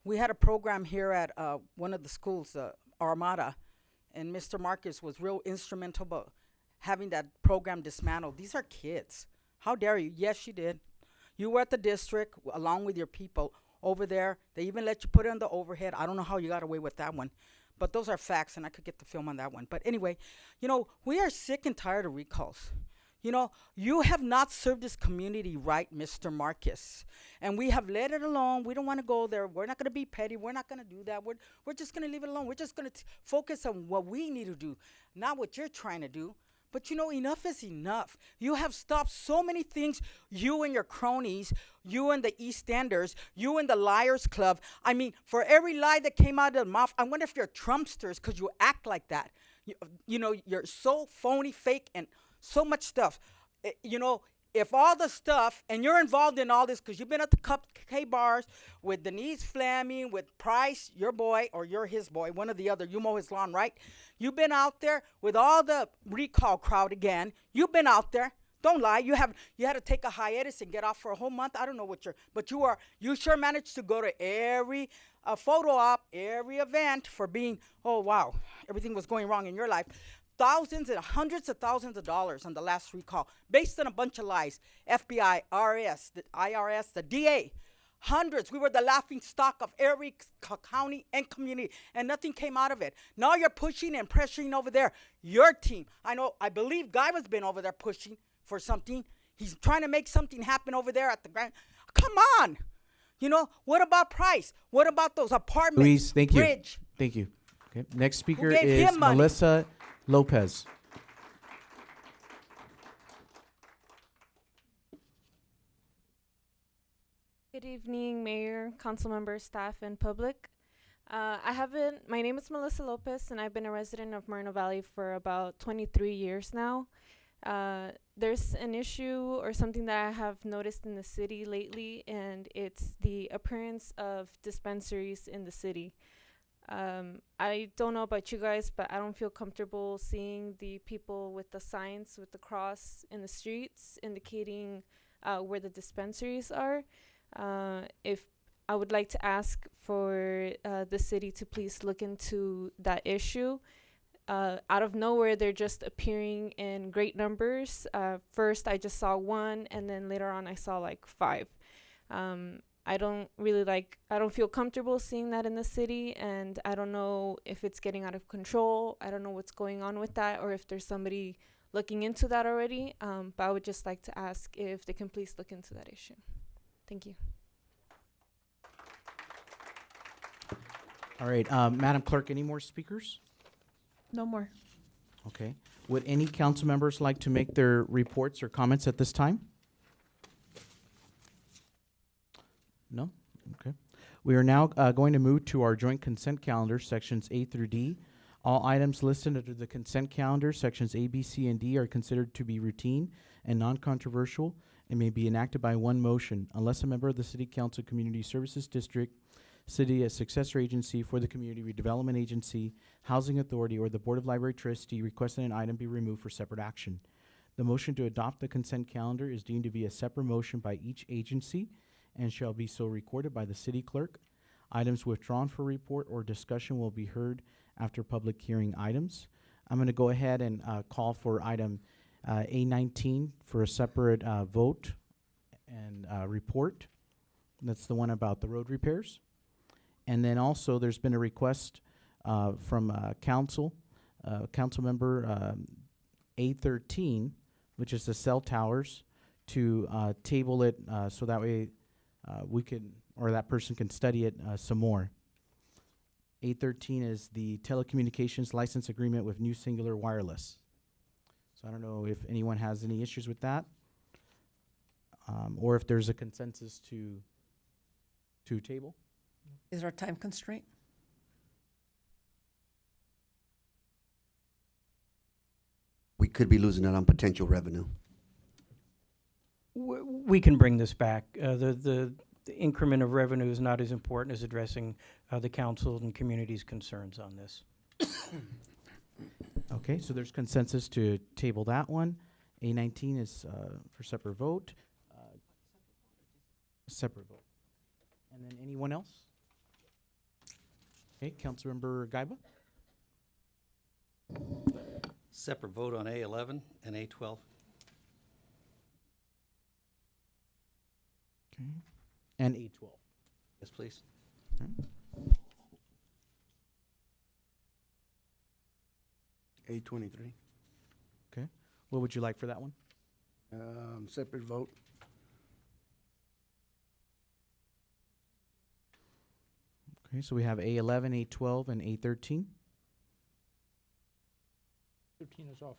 we had a program here at one of the schools, Armada, and Mr. Marcus was real instrumental about having that program dismantled. These are kids. How dare you? Yes, you did. You were at the district along with your people over there. They even let you put it on the overhead. I don't know how you got away with that one. But those are facts, and I could get the film on that one. But anyway, you know, we are sick and tired of recalls. You know, you have not served this community right, Mr. Marcus. And we have let it alone. We don't want to go there. We're not going to be petty. We're not going to do that. We're just going to leave it alone. We're just going to focus on what we need to do, not what you're trying to do. But you know, enough is enough. You have stopped so many things, you and your cronies, you and the EastEnders, you and the Liars Club. I mean, for every lie that came out of the mouth, I wonder if you're Trumpsters because you act like that. You know, you're so phony, fake, and so much stuff. You know, if all the stuff, and you're involved in all this because you've been at the cupcake bars with Denise Fleming, with Price, your boy, or you're his boy, one or the other, you mow his lawn, right? You've been out there with all the recall crowd again. You've been out there. Don't lie. You had to take a hiatus and get off for a whole month. I don't know what but you sure managed to go to every photo op, every event for being, oh wow, everything was going wrong in your life. Thousands and hundreds of thousands of dollars on the last recall based on a bunch of lies. FBI, IRS, the DA, hundreds. We were the laughing stock of every county and community, and nothing came out of it. Now you're pushing and pressuring over there. Your team. I believe Guyva's been over there pushing for something. He's trying to make something happen over there at the Grand. Come on. You know, what about Price? What about those apartments? Luis, thank you. Bridge? Thank you. Okay. Next speaker gave is him money? Melissa Lopez. Good evening, Mayor, council members, staff, and public. I haven't. My name is Melissa Lopez, and I've been a resident of Moreno Valley for about 23 years now. There's an issue or something that I have noticed in the city lately, and it's the appearance of dispensaries in the city. I don't know about you guys, but I don't feel comfortable seeing the people with the signs with the cross in the streets indicating where the dispensaries are. If I would like to ask for the city to please look into that issue. Out of nowhere, they're just appearing in great numbers. First, I just saw one, and then later on, I saw like 5. I don't feel comfortable seeing that in the city, and I don't know if it's getting out of control. I don't know what's going on with that, or if there's somebody looking into that already. But I would just like to ask if they can please look into that issue. Thank you. All right, Madam Clerk, any more speakers? No more. Okay. Would any council members like to make their reports or comments at this time? No? Okay. We are now going to move to our joint consent calendar, sections A through D. All items listed under the consent calendar, sections A, B, C, and D, are considered to be routine and non-controversial and may be enacted by one motion unless a member of the City Council Community Services District, City, a successor agency for the Community Redevelopment Agency, Housing Authority, or the Board of Library Trustee requested an item be removed for separate action. The motion to adopt the consent calendar is deemed to be a separate motion by each agency and shall be so recorded by the city clerk. Items withdrawn for report or discussion will be heard after public hearing items. I'm going to go ahead and call for item A19 for a separate vote and report. That's the one about the road repairs. And then also there's been a request from council member A13, which is the cell towers, to table it so that way we can, or that person can study it some more. A13 is the telecommunications license agreement with New Singular Wireless. So I don't know if anyone has any issues with that, or if there's a consensus to table. Is there a time constraint? We could be losing out on potential revenue. We can bring this back. The increment of revenue is not as important as addressing the council and community's concerns on this. Okay, so there's consensus to table that one. A19 is for separate vote. Separate vote. And then anyone else? Okay, Councilmember Gaiba. Separate vote on A11 and A12. Okay. And A12. Yes, please. A23. Okay. What would you like for that one? Separate vote. Okay, so we have A11, A12, and A13. 13 is off.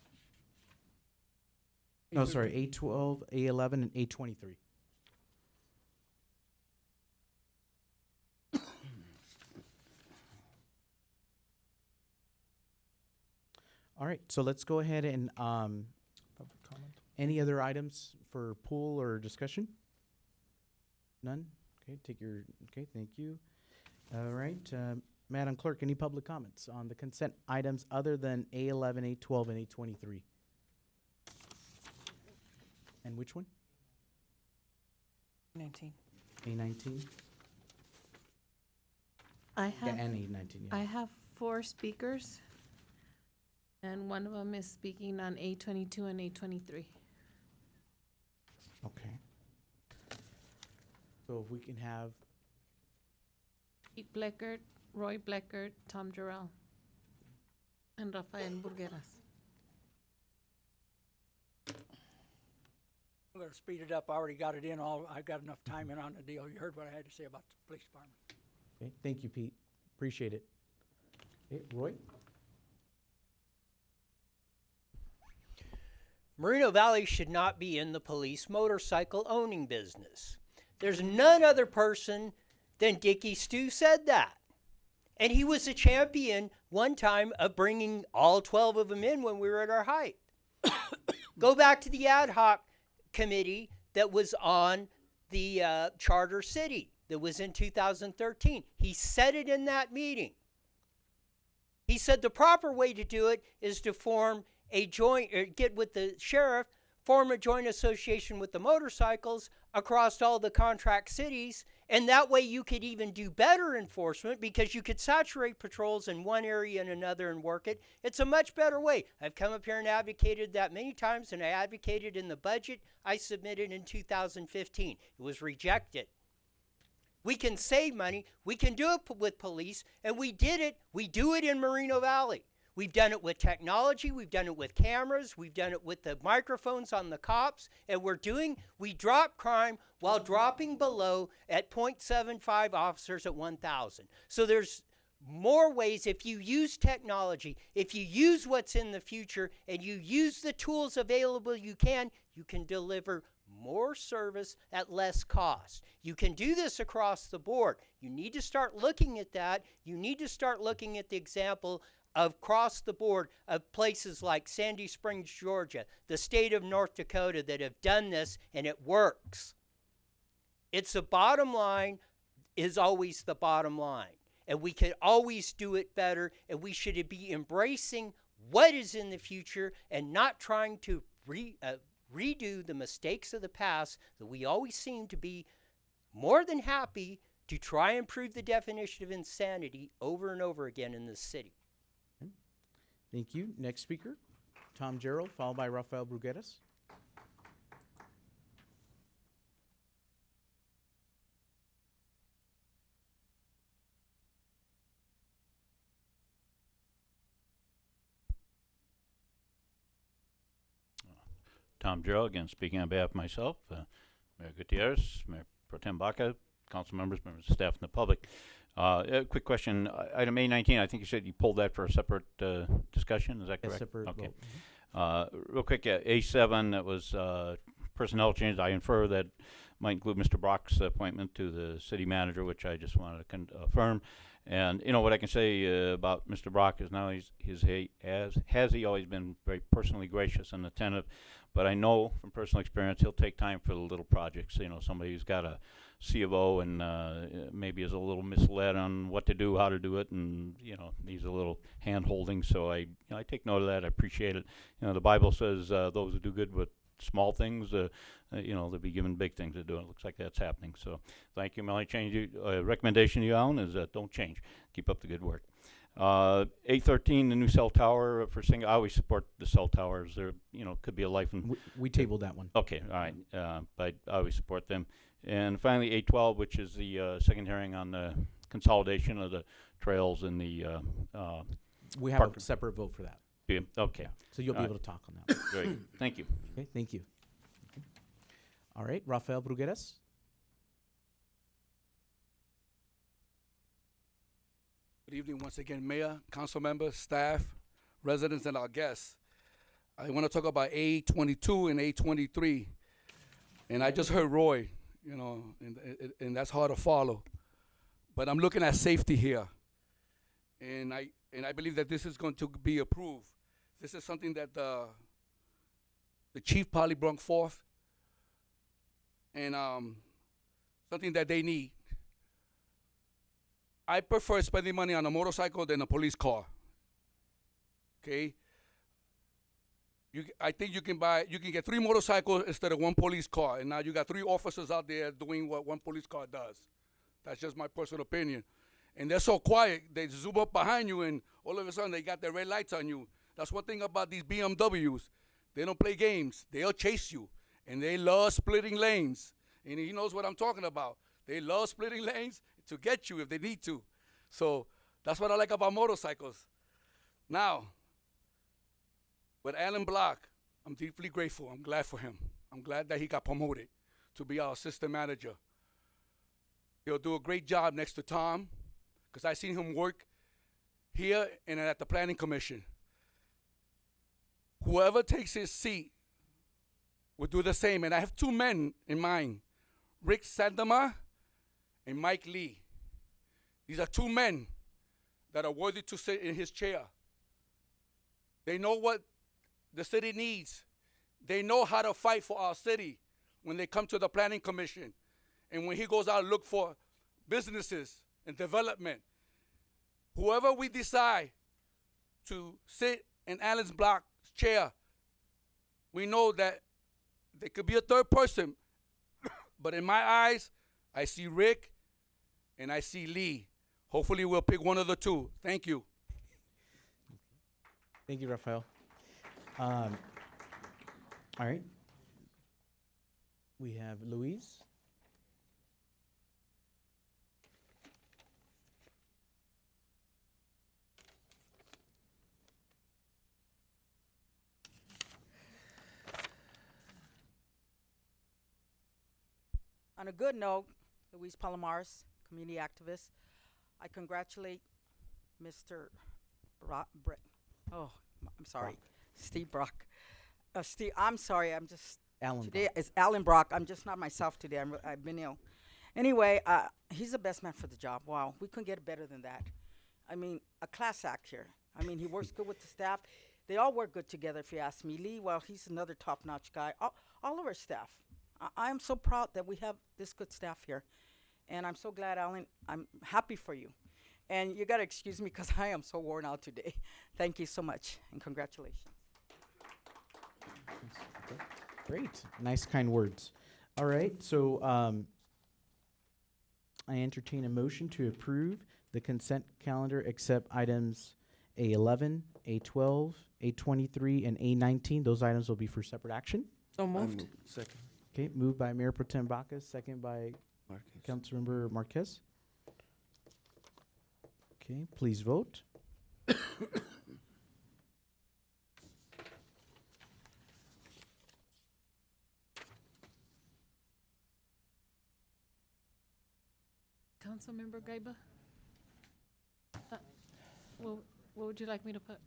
No, sorry, A12, A11, and A23. All right, so let's go ahead and Public comment. any other items for pool or discussion? None? Okay, okay, thank you. All right, Madam Clerk, any public comments on the consent items other than A11, A12, and A23? And which one? 19. A19? I have Yeah, and A19, yeah. I have 4 speakers, and one of them is speaking on A22 and A23. Okay. So if we can have, Pete Bleckert, Roy Bleckert, Tom Jarrell, and Rafael Burgueras. I'm going to speed it up. I already got it in. I got enough time in on the deal. You heard what I had to say about the police department. okay, thank you, Pete. Appreciate it. Okay, Roy? Moreno Valley should not be in the police motorcycle owning business. There's none other person than Dickie Stu said that. And he was a champion one time of bringing all 12 of them in when we were at our height. Go back to the ad hoc committee that was on the charter city that was in 2013. He said it in that meeting. He said the proper way to do it is to form a joint, or get with the sheriff, form a joint association with the motorcycles across all the contract cities, and that way you could even do better enforcement because you could saturate patrols in one area and another and work it. It's a much better way. I've come up here and advocated that many times, and I advocated in the budget I submitted in 2015. It was rejected. We can save money. We can do it with police, and we did it. We do it in Moreno Valley. We've done it with technology. We've done it with cameras. We've done it with the microphones on the cops. And we drop crime while dropping below at 0.75 officers at 1,000. So there's more ways if you use technology, if you use what's in the future, and you use the tools available you can deliver more service at less cost. You can do this across the board. You need to start looking at that. You need to start looking at the example of across the board of places like Sandy Springs, Georgia, the state of North Dakota that have done this, and it works. It's the bottom line is always the bottom line. And we can always do it better, and we should be embracing what is in the future and not trying to redo the mistakes of the past that we always seem to be more than happy to try and prove the definition of insanity over and over again in this city. Thank you. Next speaker, Tom Gerald, followed by Rafael Brugueras. Tom Gerald, again speaking on behalf of myself, Mayor Gutierrez, Mayor Pro Tem Baca, council members, members of staff, and the public. A quick question. Item A19, I think you said you pulled that for a separate discussion. Is that correct? A separate okay. vote. Real quick, A7, that was personnel change. I infer that might include Mr. Brock's appointment to the city manager, which I just wanted to affirm. And you know what I can say about Mr. Brock is now has he always been very personally gracious and attentive, but I know from personal experience he'll take time for the little projects. You know, somebody who's got a C of O and maybe is a little misled on what to do, how to do it, and you know needs a little hand holding. So I take note of that. I appreciate it. You know, the Bible says those who do good with small things, you know, they'll be given big things to do. It looks like that's happening. So thank you. My only recommendation to you, Alan, is don't change. Keep up the good work. A13, the new cell tower for single. I always support the cell towers. There, you know, could be a life. We tabled that one. Okay, all right. But I always support them. And finally, A12, which is the second hearing on the consolidation of the trails and the. We have a separate vote for that. Yeah, okay. Yeah. So you'll be able to talk on that. Great. Thank you. Okay, thank you. Okay. All right, Rafael Brugueras. Good evening once again, Mayor, council members, staff, residents, and our guests. I want to talk about A22 and A23. And I just heard Roy, you know, and that's hard to follow. But I'm looking at safety here. And I believe that this is going to be approved. This is something that the chief probably brought forth, and something that they need. I prefer spending money on a motorcycle than a police car. Okay? I think you can get 3 motorcycles instead of 1 police car, and now you got 3 officers out there doing what 1 police car does. That's just my personal opinion. And they're so quiet, they zoom up behind you, and all of a sudden they got their red lights on you. That's one thing about these BMWs. They don't play games. They'll chase you, and they love splitting lanes. And he knows what I'm talking about. They love splitting lanes to get you if they need to. So that's what I like about motorcycles. Now, with Alan Block, I'm deeply grateful. I'm glad for him. I'm glad that he got promoted to be our assistant manager. He'll do a great job next to Tom, because I seen him work here and at the Planning Commission. Whoever takes his seat will do the same. And I have 2 men in mind, Rick Sandama and Mike Lee. These are 2 men that are worthy to sit in his chair. They know what the city needs. They know how to fight for our city when they come to the planning commission and when he goes out and look for businesses and development. Whoever we decide to sit in Alan's Block's chair, we know that there could be a third person, but in my eyes, I see Rick and I see Lee. Hopefully we'll pick one of the two. Thank you. Thank you, Rafael. All right. We have Louise. On a good note, Luis Palomares, community activist, I congratulate Mr. I'm sorry, Steve Brock. Steve, I'm sorry, I'm just, Alan today Brock. it's Alan Brock. I'm just not myself today. I've been ill. Anyway, he's the best man for the job. Wow, we couldn't get better than that. I mean, a class act here. I mean, he works good with the staff. They all work good together, if you ask me. Lee, well, he's another top-notch guy. All of our staff. I am so proud that we have this good staff here. And I'm so glad, Alan. I'm happy for you. And you got to excuse me because I am so worn out today. Thank you so much, and congratulations. Great. Nice, kind words. All right. So I entertain a motion to approve the consent calendar except items A11, A12, A23, and A19. Those items will be for separate action. So moved. Second. Okay. Moved by Mayor Pro Tem Baca, second by Councilmember Marquez. Okay. Please vote. Councilmember Gaiba? What would you like me to put?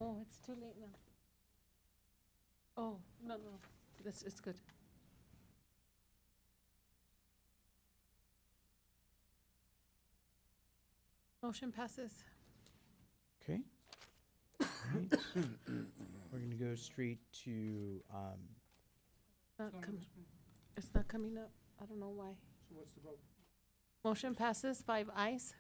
Oh, it's too late now. Oh, no, it's good. Motion passes. Okay. Right. We're going to go straight to It's not coming up. I don't know why. So what's the vote? Motion passes, 5 ayes.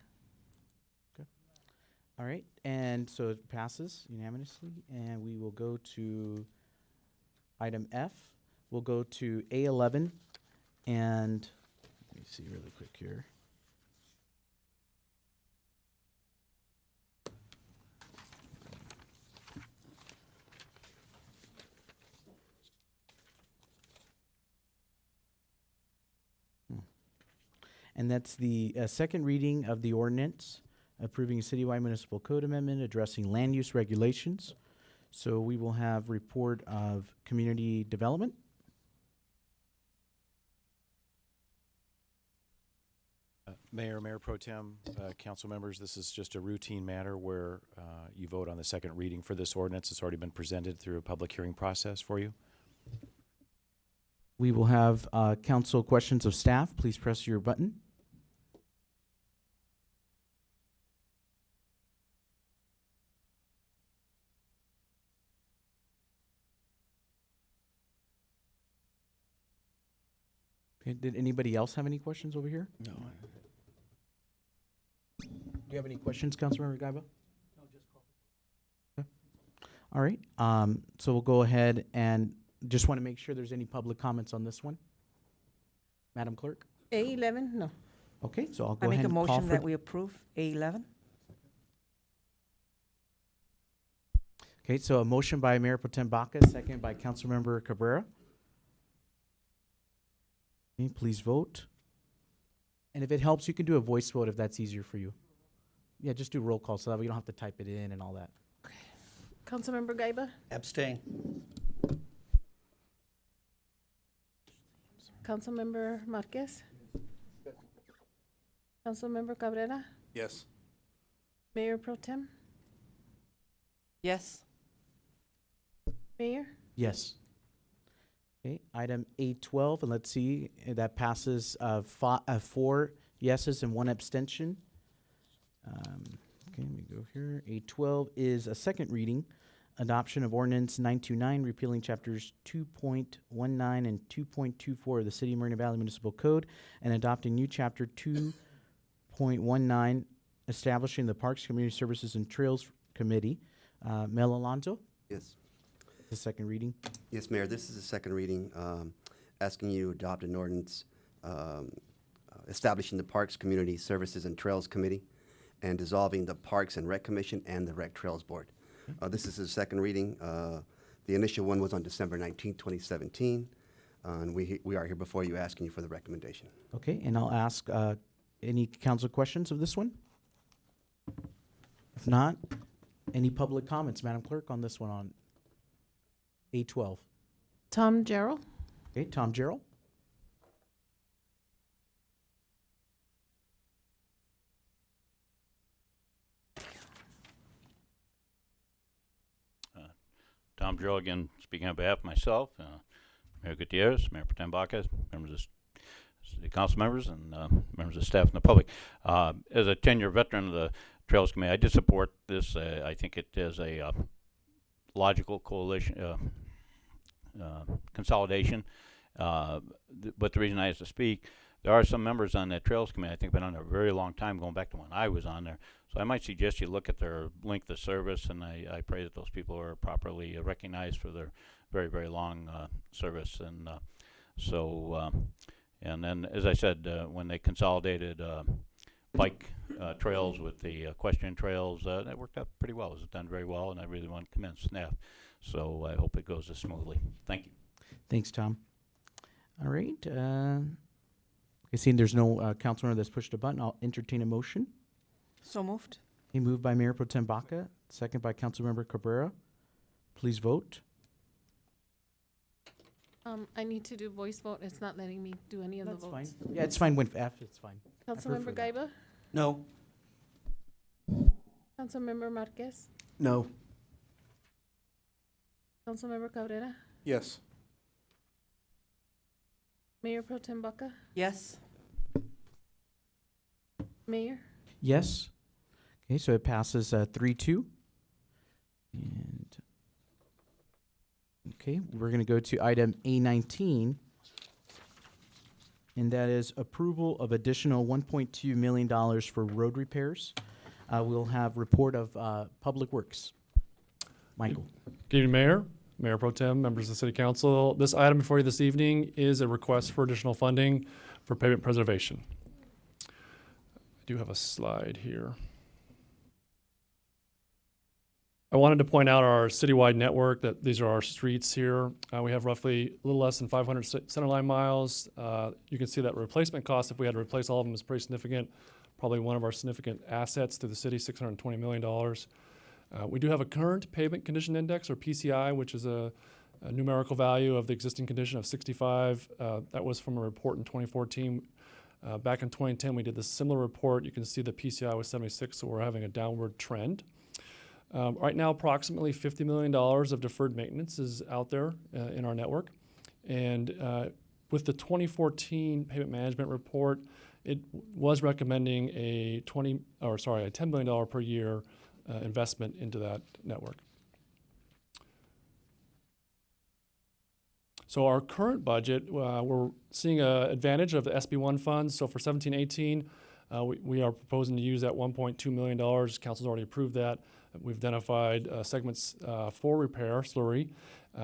all right. And so it passes unanimously. And we will go to item F. We'll go to A11. And let me see really quick here. And that's the second reading of the ordinance approving a citywide municipal code amendment addressing land use regulations. So we will have report of community development. Mayor Pro Tem, council members, this is just a routine matter where you vote on the second reading for this ordinance. It's already been presented through a public hearing process for you. We will have council questions of staff. Please press your button. Okay, did anybody else have any questions over here? No. Do you have any questions, Councilmember Gaiba? No, just call. Okay. All right. So we'll go ahead and just want to make sure there's any public comments on this one. Madam Clerk? A11, no. Okay, so I'll I go make ahead a and call motion for that we approve A11. Okay, so a motion by Mayor Pro Tem Baca, second by Councilmember Cabrera. Okay, please vote. And if it helps, you can do a voice vote if that's easier for you. Yeah, just do roll call so that we don't have to type it in and all that. Councilmember Gaiba? Abstain. Councilmember Marquez? Councilmember Cabrera? Yes. Mayor Pro Tem? Yes. Mayor? Yes. Okay, item 812, and let's see, that passes 4 yeses and 1 abstention. Okay, let me go here. 812 is a second reading, adoption of ordinance 929, repealing chapters 2.19 and 2.24 of the City of Moreno Valley Municipal Code, and adopting new chapter 2.19, establishing the Parks, Community Services, and Trails Committee. Mel Alonso? Yes. The second reading. Yes, Mayor, this is the second reading, asking you to adopt an ordinance establishing the Parks, Community Services, and Trails Committee and dissolving the Parks and Rec Commission and the Rec Trails Board. This is the second reading. The initial one was on December 19, 2017, and we are here before you asking you for the recommendation. Okay, and I'll ask any council questions of this one? If not, any public comments, Madam Clerk, on this one on 812? Tom Gerald. Okay, Tom Gerald. Tom Gerald again, speaking on behalf of myself, Mayor Gutierrez, Mayor Protem Baca, members of the council members, and members of staff and the public. As a 10-year veteran of the Trails Committee, I did support this. I think it is a logical coalition, consolidation. But the reason I asked to speak, there are some members on that Trails Committee I think been on there a very long time, going back to when I was on there. So I might suggest you look at their length of service, and I pray that those people are properly recognized for their very, very long service. And and then, as I said, when they consolidated bike trails with the equestrian trails, that worked out pretty well. It was done very well, and I really want to commend staff. So I hope it goes as smoothly. Thank you. Thanks, Tom. All right. Seeing there's no council member that's pushed a button, I'll entertain a motion. So moved. Okay, moved by Mayor Pro Tem Baca, second by Councilmember Cabrera. Please vote. I need to do voice vote. It's not letting me do any of That's the votes. fine. Yeah, it's fine when F, it's fine. Councilmember Gaiba? No. Councilmember Marquez? No. Councilmember Cabrera? Yes. Mayor Pro Tem Baca? Yes. Mayor? Yes. Okay, so it passes 3-2. And okay, we're going to go to item A19, and that is approval of additional $1.2 million for road repairs. We'll have report of Public Works. Michael. Good evening, Mayor, Mayor Pro Tem, members of the City Council. This item before you this evening is a request for additional funding for pavement preservation. I do have a slide here. I wanted to point out our citywide network, that these are our streets here. We have roughly a little less than 500 centerline miles. You can see that replacement cost, if we had to replace all of them, is pretty significant. Probably one of our significant assets to the city, $620 million. We do have a current pavement condition index, or PCI, which is a numerical value of the existing condition of 65. That was from a report in 2014. Back in 2010, we did this similar report. You can see the PCI was 76, so we're having a downward trend. Right now, approximately $50 million of deferred maintenance is out there in our network. And with the 2014 payment management report, it was recommending a $10 million per year investment into that network. So our current budget, we're seeing an advantage of the SB1 funds. So for 17-18, we are proposing to use that $1.2 million. Council's already approved that. We've identified segments for repair, slurry.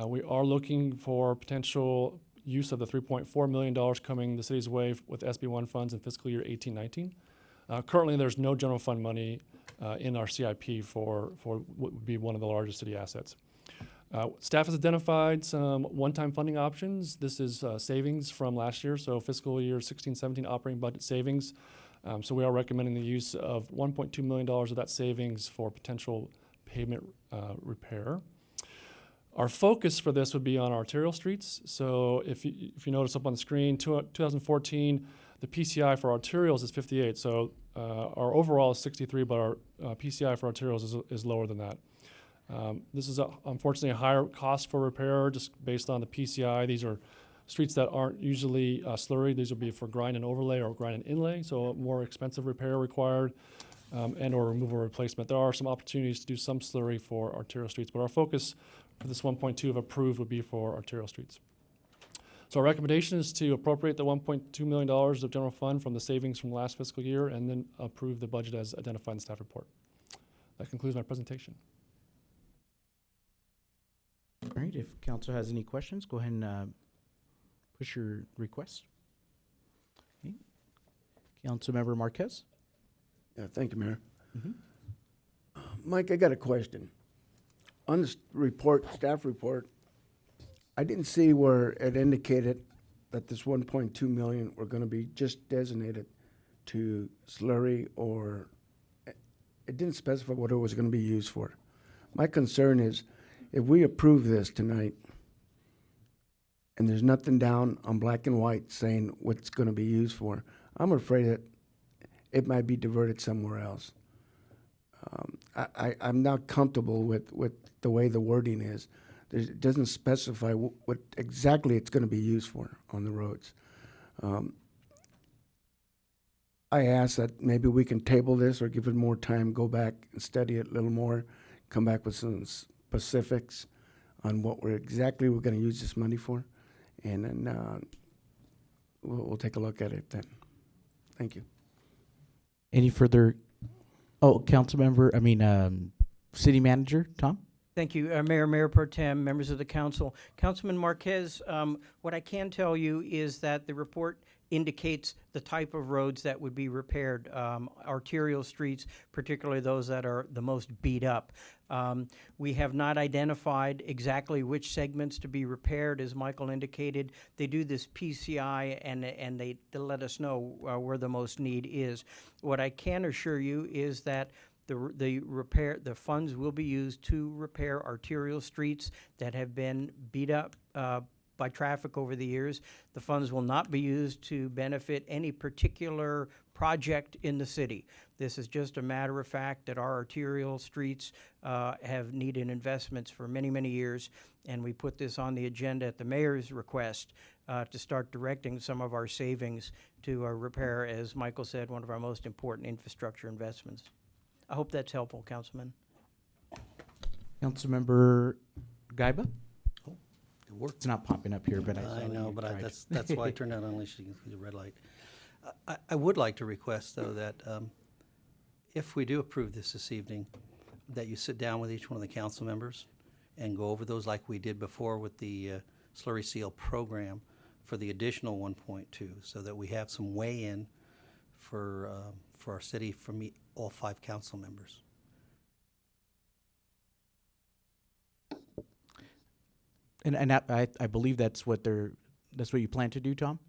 We are looking for potential use of the $3.4 million coming the city's way with SB1 funds in fiscal year 18-19. Currently, there's no general fund money in our CIP for what would be one of the largest city assets. Staff has identified some one-time funding options. This is savings from last year, so fiscal year 16-17 operating budget savings. So we are recommending the use of $1.2 million of that savings for potential pavement repair. Our focus for this would be on arterial streets. So if you notice up on the screen, 2014, the PCI for arterials is 58. So our overall is 63, but our PCI for arterials is lower than that. This is unfortunately a higher cost for repair just based on the PCI. These are streets that aren't usually slurry. These will be for grind and overlay or grind and inlay, so more expensive repair required and or removal replacement. There are some opportunities to do some slurry for arterial streets, but our focus for this 1.2 of approved would be for arterial streets. So our recommendation is to appropriate the $1.2 million of general fund from the savings from last fiscal year and then approve the budget as identified in the staff report. That concludes my presentation. All right, if council has any questions, go ahead and push your request. Okay. Councilmember Marquez. Yeah, thank you, Mayor. Mhm. Mike, I got a question. On this report, staff report, I didn't see where it indicated that this 1.2 million were going to be just designated to slurry, or it didn't specify what it was going to be used for. My concern is if we approve this tonight and there's nothing down on black and white saying what it's going to be used for, I'm afraid that it might be diverted somewhere else. I'm not comfortable with the way the wording is. It doesn't specify what exactly it's going to be used for on the roads. I ask that maybe we can table this or give it more time, go back and study it a little more, come back with some specifics on what we're going to use this money for, and then we'll take a look at it then. Thank you. Any further? Oh, City Manager Tom. Thank you, Mayor Pro Tem, members of the council. Councilman Marquez, what I can tell you is that the report indicates the type of roads that would be repaired, arterial streets, particularly those that are the most beat up. We have not identified exactly which segments to be repaired, as Michael indicated. They do this PCI and they let us know where the most need is. What I can assure you is that the funds will be used to repair arterial streets that have been beat up by traffic over the years. The funds will not be used to benefit any particular project in the city. This is just a matter of fact that our arterial streets have needed investments for many, many years, and we put this on the agenda at the mayor's request to start directing some of our savings to repair, as Michael said, one of our most important infrastructure investments. I hope that's helpful, Councilman. Councilmember Gaiba? Oh, it worked. It's not popping up here, but I know, but that's why I turned on unleash the red light. I would like to request, though, that if we do approve this evening, that you sit down with each one of the council members and go over those like we did before with the slurry seal program for the additional 1.2, so that we have some weigh-in for our city from all 5 council members. And I believe that's what you plan to do, Tom?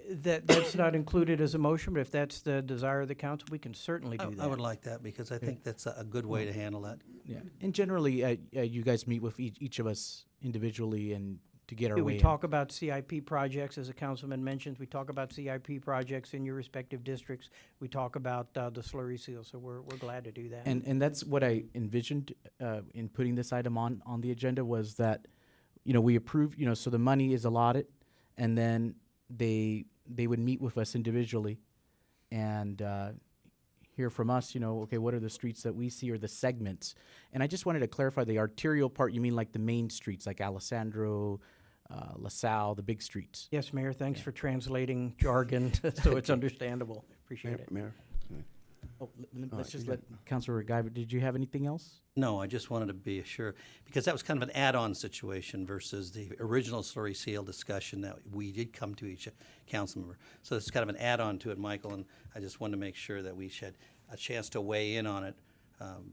That's not included as a motion, but if that's the desire of the council, we can certainly do that. I would like that, because I think that's a good way to handle that. Yeah, and generally, you guys meet with each of us individually and to get our way We in. talk about CIP projects, as the councilman mentions. We talk about CIP projects in your respective districts. We talk about the slurry seal, so we're glad to do that. And that's what I envisioned in putting this item on the agenda, was that, we approve, so the money is allotted, and then they would meet with us individually and hear from us, okay, what are the streets that we see, or the segments. And I just wanted to clarify, the arterial part, you mean like the main streets, like Alessandro, LaSalle, the big streets? Yes, Mayor, thanks for translating jargon so it's understandable. Appreciate it. Mayor. Oh, let's just let Councilor Guyver, did you have anything else? No, I just wanted to be sure, because that was kind of an add-on situation versus the original slurry seal discussion that we did come to each council member. So it's kind of an add-on to it, Michael, and I just wanted to make sure that we had a chance to weigh in on it.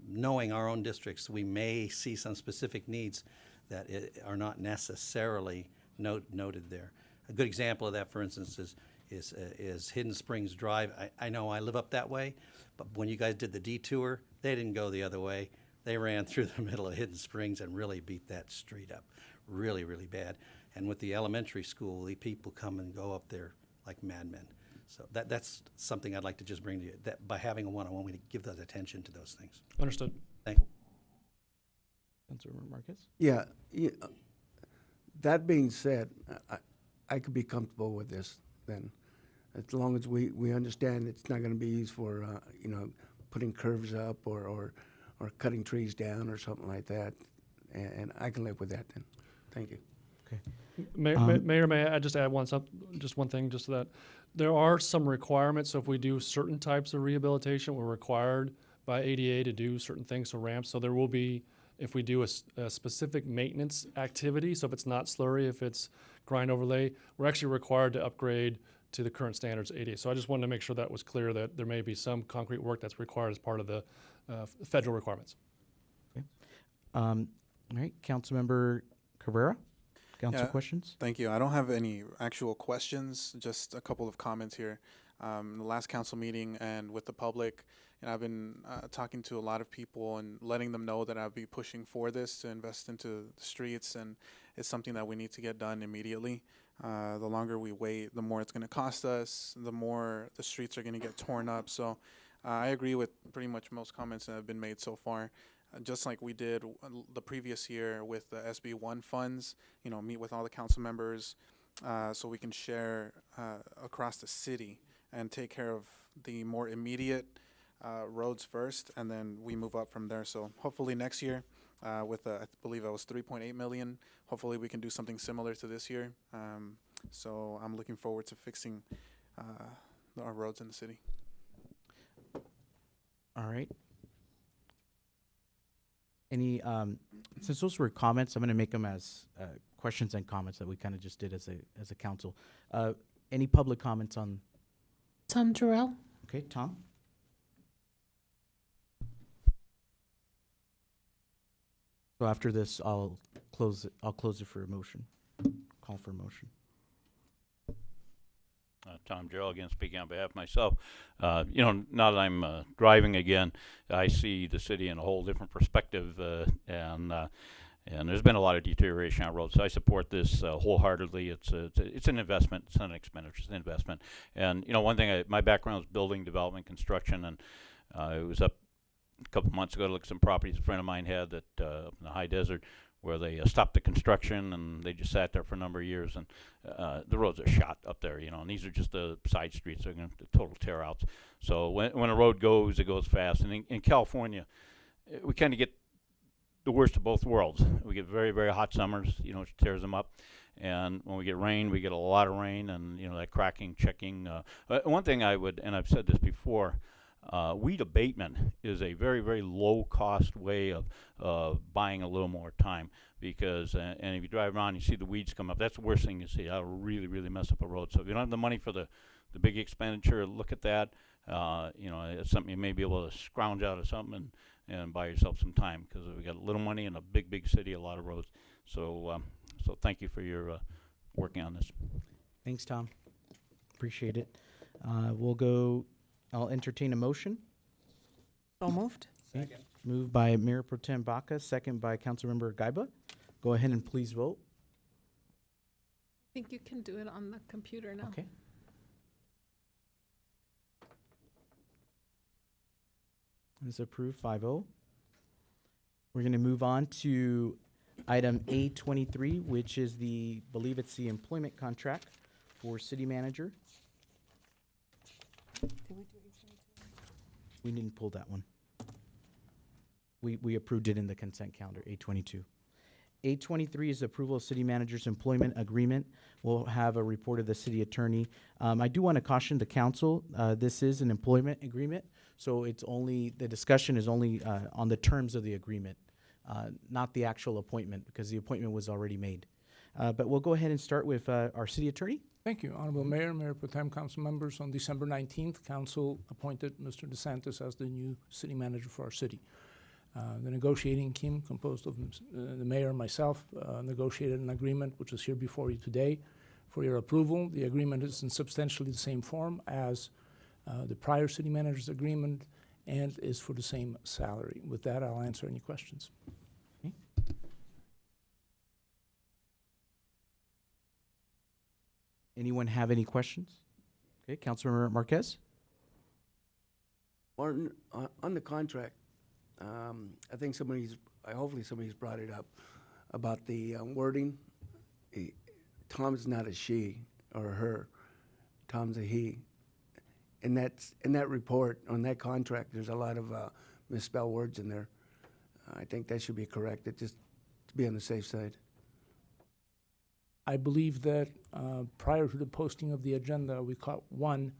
Knowing our own districts, we may see some specific needs that are not necessarily noted there. A good example of that, for instance, is Hidden Springs Drive. I know I live up that way, but when you guys did the detour, they didn't go the other way. They ran through the middle of Hidden Springs and really beat that street up really, really bad. And with the elementary school, the people come and go up there like madmen. So that's something I'd like to just bring to you, that by having a one-on-one, we give that attention to those things. Understood. Thank you. Councilmember Marquez? Yeah, that being said, I could be comfortable with this then, as long as we understand it's not gonna be used for, putting curves up or cutting trees down or something like that. And I can live with that then. Thank you. Okay. Mayor, may I just add just one thing, just so that there are some requirements. So if we do certain types of rehabilitation, we're required by ADA to do certain things, so ramps. So there will be, if we do a specific maintenance activity, so if it's not slurry, if it's grind overlay, we're actually required to upgrade to the current standards ADA. So I just wanted to make sure that was clear, that there may be some concrete work that's required as part of the federal requirements. Okay. All right, Councilmember Cabrera, council questions? Thank you. I don't have any actual questions, just a couple of comments here. The last council meeting and with the public, I've been talking to a lot of people and letting them know that I'll be pushing for this to invest into the streets, and it's something that we need to get done immediately. The longer we wait, the more it's going to cost us, the more the streets are going to get torn up. So I agree with pretty much most comments that have been made so far. Just like we did the previous year with the SB1 funds, meet with all the council members so we can share across the city and take care of the more immediate roads first, and then we move up from there. So hopefully next year, with I believe it was 3.8 million, hopefully we can do something similar to this year. So I'm looking forward to fixing our roads in the city. All right. Any, since those were comments, I'm going to make them as questions and comments that we kind of just did as a council. Any public comments on? Tom Terrell. Okay, Tom. So after this, I'll close it for a motion. Call for a motion. Tom Gerald again, speaking on behalf of myself. Now that I'm driving again, I see the city in a whole different perspective, and there's been a lot of deterioration on roads. So I support this wholeheartedly. It's an investment. It's not an expenditure. It's an investment. And one thing, my background is building, development, construction, and I was up a couple months ago to look at some properties a friend of mine had that up in the high desert, where they stopped the construction and they just sat there for a number of years, and the roads are shot up there, and these are just the side streets. They're going to total tear outs. So when a road goes, it goes fast. And in California, we kind of get the worst of both worlds. We get very, very hot summers, which tears them up. And when we get rain, we get a lot of rain, and that cracking, checking. One thing I would, and I've said this before, weed abatement is a very, very low-cost way of buying a little more time, because and if you drive around and you see the weeds come up, that's the worst thing you see. That'll really, really mess up a road. So if you don't have the money for the big expenditure, look at that. It's something you may be able to scrounge out of something and buy yourself some time, because we got a little money in a big, big city, a lot of roads. So so thank you for your working on this. Thanks, Tom. Appreciate it. I'll entertain a motion. So moved. Second. Moved by Mayor Pro Tem Baca, second by Councilmember Gaiba. Go ahead and please vote. I think you can do it on the computer now. Okay. It's approved 5-0. We're going to move on to item A23, which is believe it's the employment contract for city manager. We didn't pull that one. We approved it in the consent calendar, A22. A23 is approval of city manager's employment agreement. We'll have a report of the city attorney. I do want to caution the council, this is an employment agreement, so the discussion is only on the terms of the agreement, not the actual appointment, because the appointment was already made. But we'll go ahead and start with our city attorney. Thank you, Honorable Mayor, Mayor Pro Tem, council members. On December 19th, council appointed Mr. DeSantis as the new city manager for our city. The negotiating team, composed of the mayor and myself, negotiated an agreement which is here before you today for your approval. The agreement is in substantially the same form as the prior city manager's agreement and is for the same salary. With that, I'll answer any questions. Okay. Anyone have any questions? Okay, Councilmember Marquez. Martin, on the contract, I think hopefully somebody's brought it up, about the wording. Tom's not a she or a her. Tom's a he. In that report, on that contract, there's a lot of misspelled words in there. I think that should be corrected, just to be on the safe side. I believe that prior to the posting of the agenda, we caught one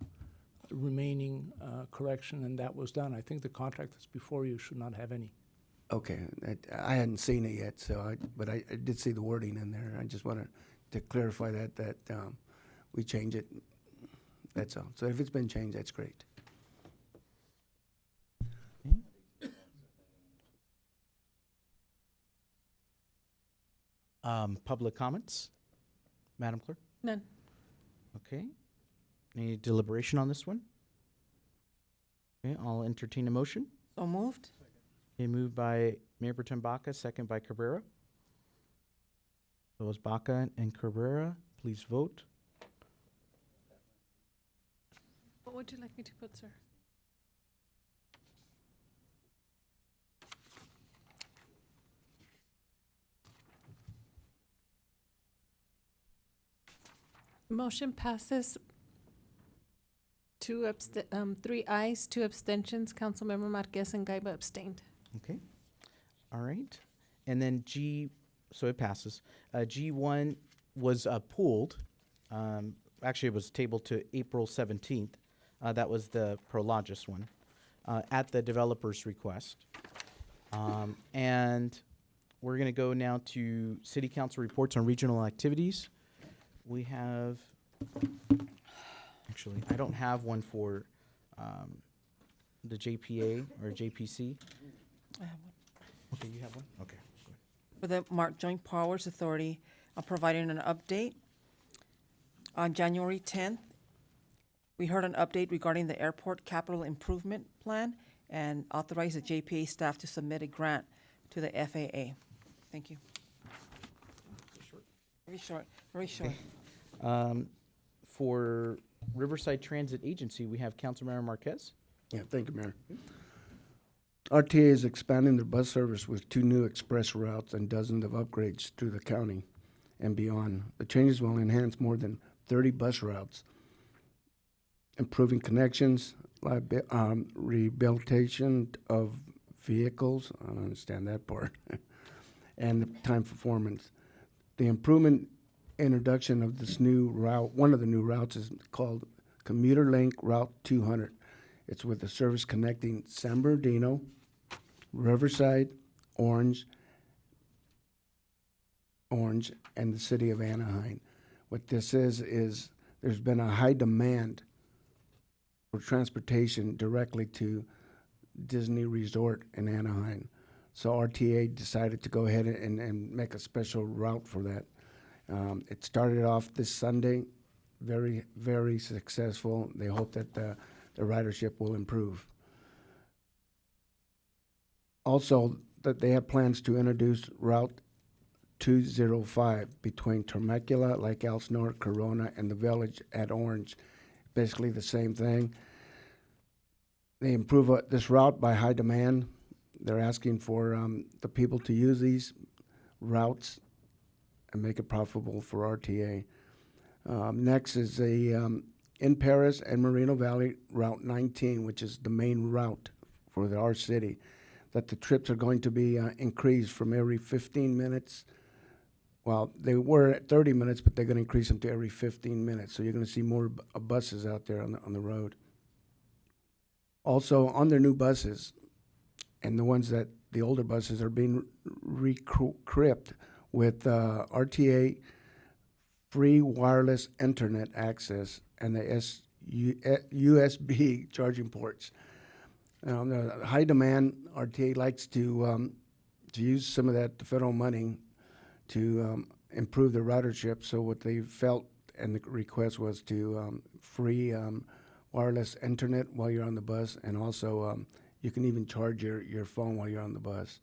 remaining correction, and that was done. I think the contract that's before you should not have any. Okay, I hadn't seen it yet, but I did see the wording in there. I just wanted to clarify that we change it. That's all. So if it's been changed, that's great. Public comments? Madam Clerk? None. Okay. Any deliberation on this one? Okay, I'll entertain a motion. So moved. Okay, moved by Mayor Pro Tem Baca, second by Cabrera. So it's Baca and Cabrera. Please vote. What would you like me to put, sir? Motion passes. 3 ayes, 2 abstentions. Councilmember Marquez and Gaiba abstained. Okay. All right. And then so it passes. G1 was pulled. Actually, it was tabled to April 17th. That was the Prologis one, at the developer's request. And we're going to go now to City Council reports on regional activities. We have, actually, I don't have one for the JPA or JPC. I have one. Okay, you have one? Okay. For the Mark Joint Powers Authority, I'm providing an update. On January 10th, we heard an update regarding the Airport Capital Improvement Plan and authorized the JPA staff to submit a grant to the FAA. Thank you. Very short, very short. For Riverside Transit Agency, we have Councilmember Marquez. Yeah, thank you, Mayor. RTA is expanding their bus service with 2 new express routes and dozens of upgrades through the county and beyond. The changes will enhance more than 30 bus routes, improving connections, rehabilitation of vehicles, I don't understand that part, and the time performance. The improvement introduction of this new route, one of the new routes is called Commuter Link Route 200. It's with a service connecting San Bernardino, Riverside, Orange, and the city of Anaheim. What this is there's been a high demand for transportation directly to Disney Resort in Anaheim. So RTA decided to go ahead and make a special route for that. It started off this Sunday, very, very successful. They hope that the ridership will improve. Also, that they have plans to introduce Route 205 between Temecula, Lake Elsinore, Corona, and the village at Orange. Basically the same thing. They improve this route by high demand. They're asking for the people to use these routes and make it profitable for RTA. Next is in Paris and Moreno Valley, Route 19, which is the main route for our city, that the trips are going to be increased from every 15 minutes. Well, they were at 30 minutes, but they're going to increase them to every 15 minutes. So you're going to see more buses out there on the road. Also, on their new buses, and the ones that the older buses are being re-equipped with RTA free wireless internet access and the USB charging ports. The high demand, RTA likes to use some of that federal money to improve the ridership. So what they felt and the request was to free wireless internet while you're on the bus, and also you can even charge your phone while you're on the bus.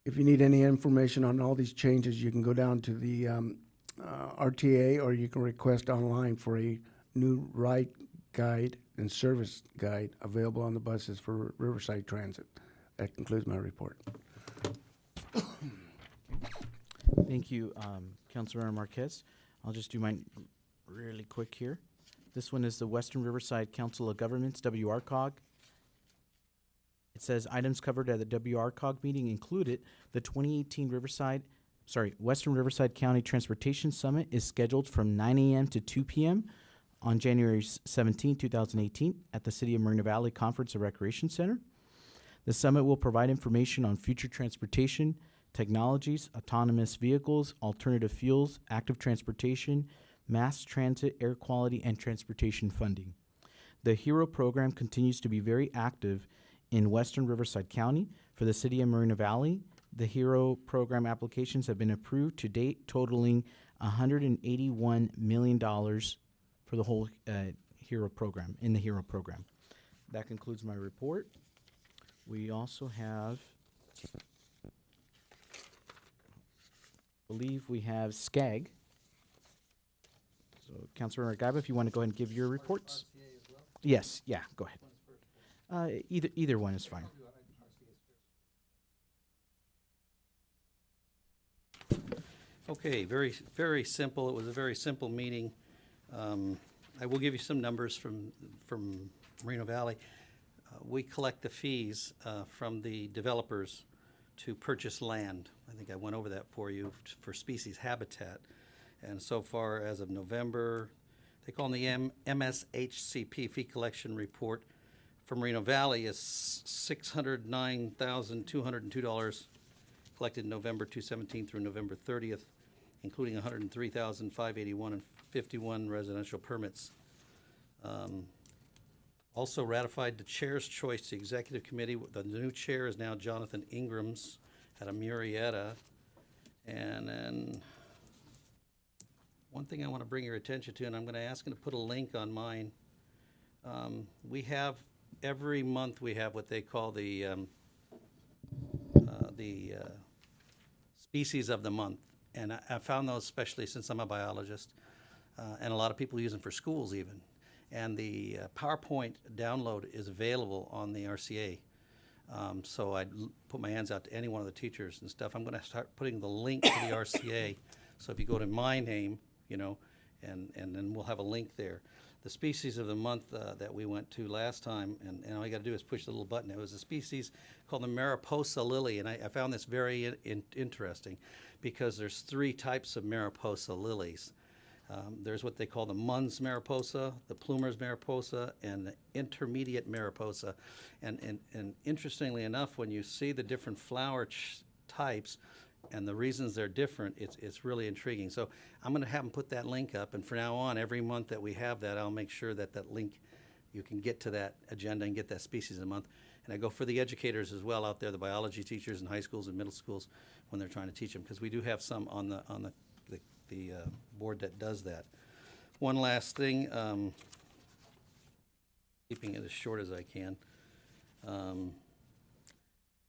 If you need any information on all these changes, you can go down to the RTA, or you can request online for a new ride guide and service guide available on the buses for Riverside Transit. That concludes my report. Thank you, Councilmember Marquez. I'll just do mine really quick here. This one is the Western Riverside Council of Governments, WRCOG. It says items covered at the WRCOG meeting included the 2018 Western Riverside County Transportation Summit is scheduled from 9 a.m. to 2 p.m. on January 17, 2018 at the City of Moreno Valley Conference and Recreation Center. The summit will provide information on future transportation technologies, autonomous vehicles, alternative fuels, active transportation, mass transit, air quality, and transportation funding. The HERO program continues to be very active in Western Riverside County. For the City of Moreno Valley, the HERO program applications have been approved to date, totaling $181 million for the whole HERO program, in the HERO program. That concludes my report. We also have, I believe we have SCAG. So, Councilor Gaiba, if you want to go ahead and give your reports. Yes, yeah, go ahead. Either one is fine. Okay, very simple. It was a very simple meeting. I will give you some numbers from Moreno Valley. We collect the fees from the developers to purchase land. I think I went over that for you for species habitat. And so far, as of November, they call the MSHCP fee collection report for Moreno Valley is $609,202 collected November 2017 through November 30th, including $103,581 and 51 residential permits. Also ratified the chair's choice to executive committee. The new chair is now Jonathan Ingrams out of Murrieta. And then one thing I want to bring your attention to, and I'm going to ask him to put a link on mine. We have, every month we have what they call the species of the month. And I found those, especially since I'm a biologist, and a lot of people use them for schools even. And the PowerPoint download is available on the RCA. So I'd put my hands out to any one of the teachers and stuff. I'm going to start putting the link to the RCA. So if you go to my name, you know, and then we'll have a link there. The species of the month that we went to last time, and all you got to do is push the little button. It was a species called the Mariposa lily, and I found this very interesting because there's 3 types of Mariposa lilies. There's what they call the Munns Mariposa, the Plumer's Mariposa, and the Intermediate Mariposa. And interestingly enough, when you see the different flower types and the reasons they're different, it's really intriguing. So I'm going to have them put that link up, and from now on, every month that we have that, I'll make sure that that link, you can get to that agenda and get that species of the month. And I go for the educators as well out there, the biology teachers in high schools and middle schools when they're trying to teach them, because we do have some on the board that does that. One last thing, keeping it as short as I can.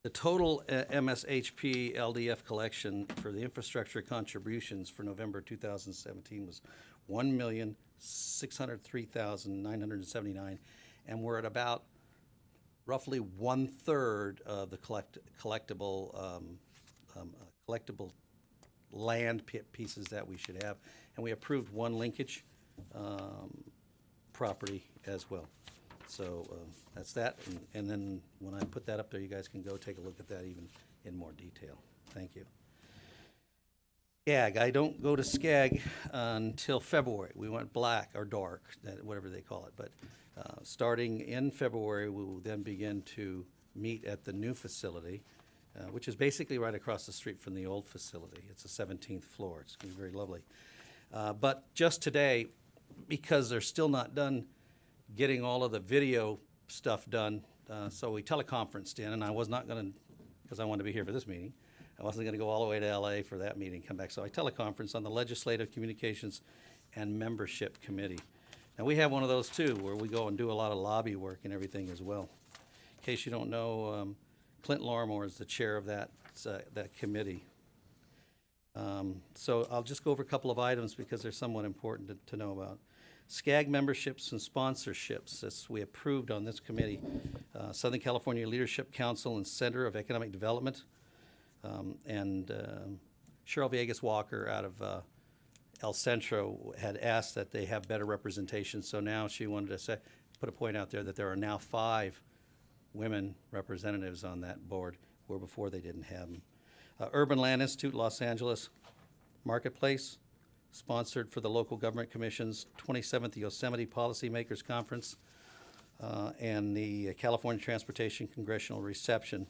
The total MSHP LDF collection for the infrastructure contributions for November 2017 was $1,603,979, and we're at about roughly 1/3 of the collectible land pieces that we should have, and we approved 1 linkage property as well. So that's that, and then when I put that up there, you guys can go take a look at that even in more detail. Thank you. SCAG, I don't go to SCAG until February. We went black or dark, whatever they call it, but starting in February, we will then begin to meet at the new facility, which is basically right across the street from the old facility. It's the 17th floor. It's going to be very lovely. But just today, because they're still not done getting all of the video stuff done, so we teleconferenced in, and I was not going to, because I wanted to be here for this meeting, I wasn't going to go all the way to LA for that meeting, come back. So I teleconferenced on the Legislative Communications and Membership Committee. Now we have one of those too, where we go and do a lot of lobby work and everything as well. In case you don't know, Clint Lorimore is the chair of that committee. So I'll just go over a couple of items because they're somewhat important to know about. SCAG memberships and sponsorships, as we approved on this committee. Southern California Leadership Council and Center of Economic Development, and Cheryl Villegas Walker out of El Centro had asked that they have better representation, so now she wanted to put a point out there that there are now 5 women representatives on that board, where before they didn't have them. Urban Land Institute, Los Angeles Marketplace, sponsored for the Local Government Commission's 27th Yosemite Policymakers Conference, and the California Transportation Congressional Reception.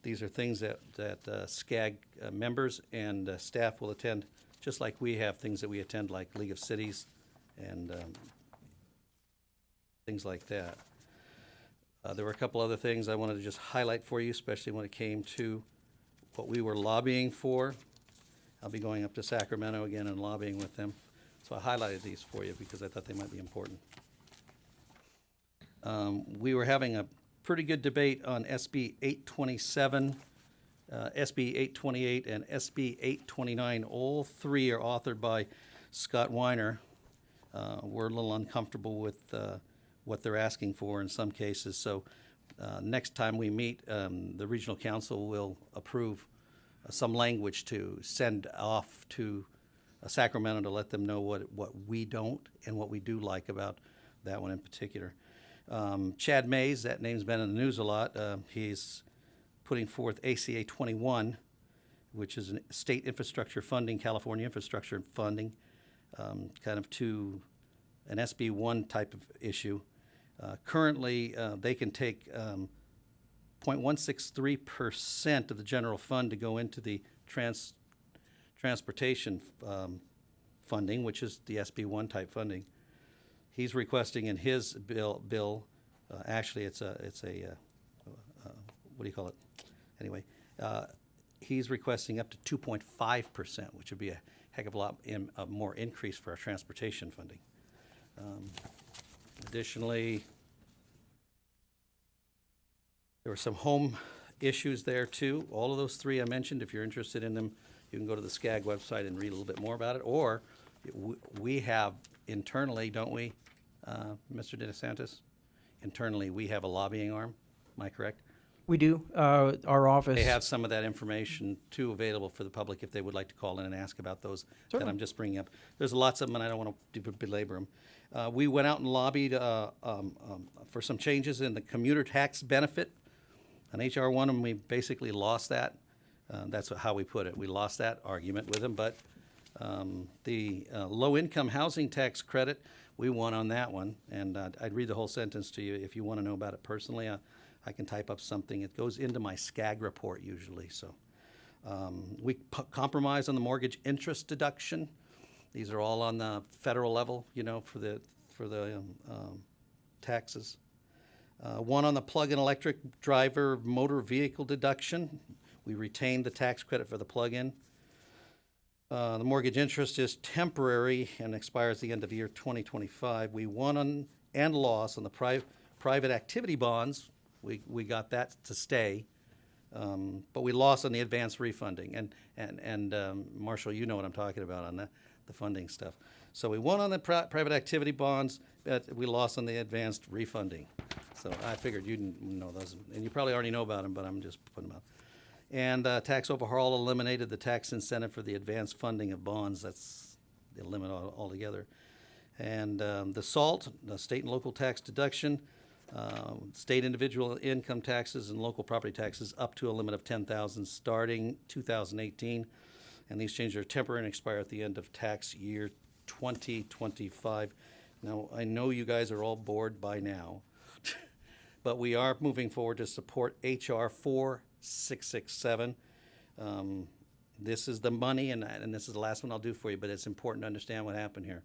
These are things that SCAG members and staff will attend, just like we have things that we attend, like League of Cities and things like that. There were a couple other things I wanted to just highlight for you, especially when it came to what we were lobbying for. I'll be going up to Sacramento again and lobbying with them. So I highlighted these for you because I thought they might be important. We were having a pretty good debate on SB 827, SB 828, and SB 829. All 3 are authored by Scott Weiner. We're a little uncomfortable with what they're asking for in some cases. So next time we meet, the Regional Council will approve some language to send off to Sacramento to let them know what we don't and what we do like about that one in particular. Chad Mays, that name's been in the news a lot. He's putting forth ACA 21, which is an state infrastructure funding, California infrastructure funding, kind of to an SB 1 type of issue. Currently, they can take 0.163% of the general fund to go into the transportation funding, which is the SB 1 type funding. He's requesting in his bill, actually it's a what do you call it? Anyway, he's requesting up to 2.5%, which would be a heck of a lot more increase for our transportation funding. Additionally, there were some home issues there too. All of those 3 I mentioned, if you're interested in them, you can go to the SCAG website and read a little bit more about it. Or we have internally, don't we, Mr. DeSantis? Internally, we have a lobbying arm. Am I correct? We do. Our office. They have some of that information too available for the public if they would like to call in and ask about those that I'm just bringing up. There's lots of them, and I don't want to belabor them. We went out and lobbied for some changes in the commuter tax benefit. On HR 1, and we basically lost that. That's how we put it. We lost that argument with them. But the low-income housing tax credit, we won on that one. And I'd read the whole sentence to you if you want to know about it personally. I can type up something. It goes into my SCAG report usually. So we compromise on the mortgage interest deduction. These are all on the federal level, you know, for the taxes. One on the plug-in electric driver motor vehicle deduction. We retained the tax credit for the plug-in. The mortgage interest is temporary and expires the end of year 2025. We won on and lost on the private activity bonds. We got that to stay, but we lost on the advanced refunding. And Marshall, you know what I'm talking about on the funding stuff. So we won on the private activity bonds, but we lost on the advanced refunding. So I figured you'd know those, and you probably already know about them, but I'm just putting them out. And tax overhaul eliminated the tax incentive for the advanced funding of bonds. That's the limit altogether. And the SALT, the state and local tax deduction, state individual income taxes and local property taxes up to a limit of $10,000 starting 2018. And these changes are temporary and expire at the end of tax year 2025. Now, I know you guys are all bored by now, but we are moving forward to support HR 4667. This is the money, and this is the last one I'll do for you, but it's important to understand what happened here.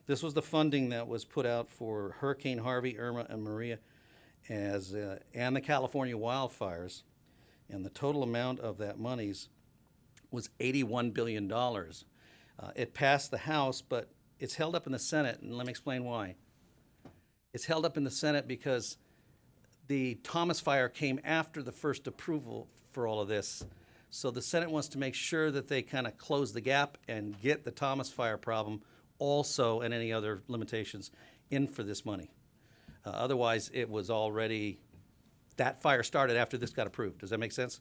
This was the funding that was put out for Hurricane Harvey, Irma, and Maria, and the California wildfires, and the total amount of that monies was $81 billion. It passed the House, but it's held up in the Senate, and let me explain why. It's held up in the Senate because the Thomas Fire came after the first approval for all of this. So the Senate wants to make sure that they kind of close the gap and get the Thomas Fire problem also, and any other limitations, in for this money. Otherwise, it was already, that fire started after this got approved. Does that make sense?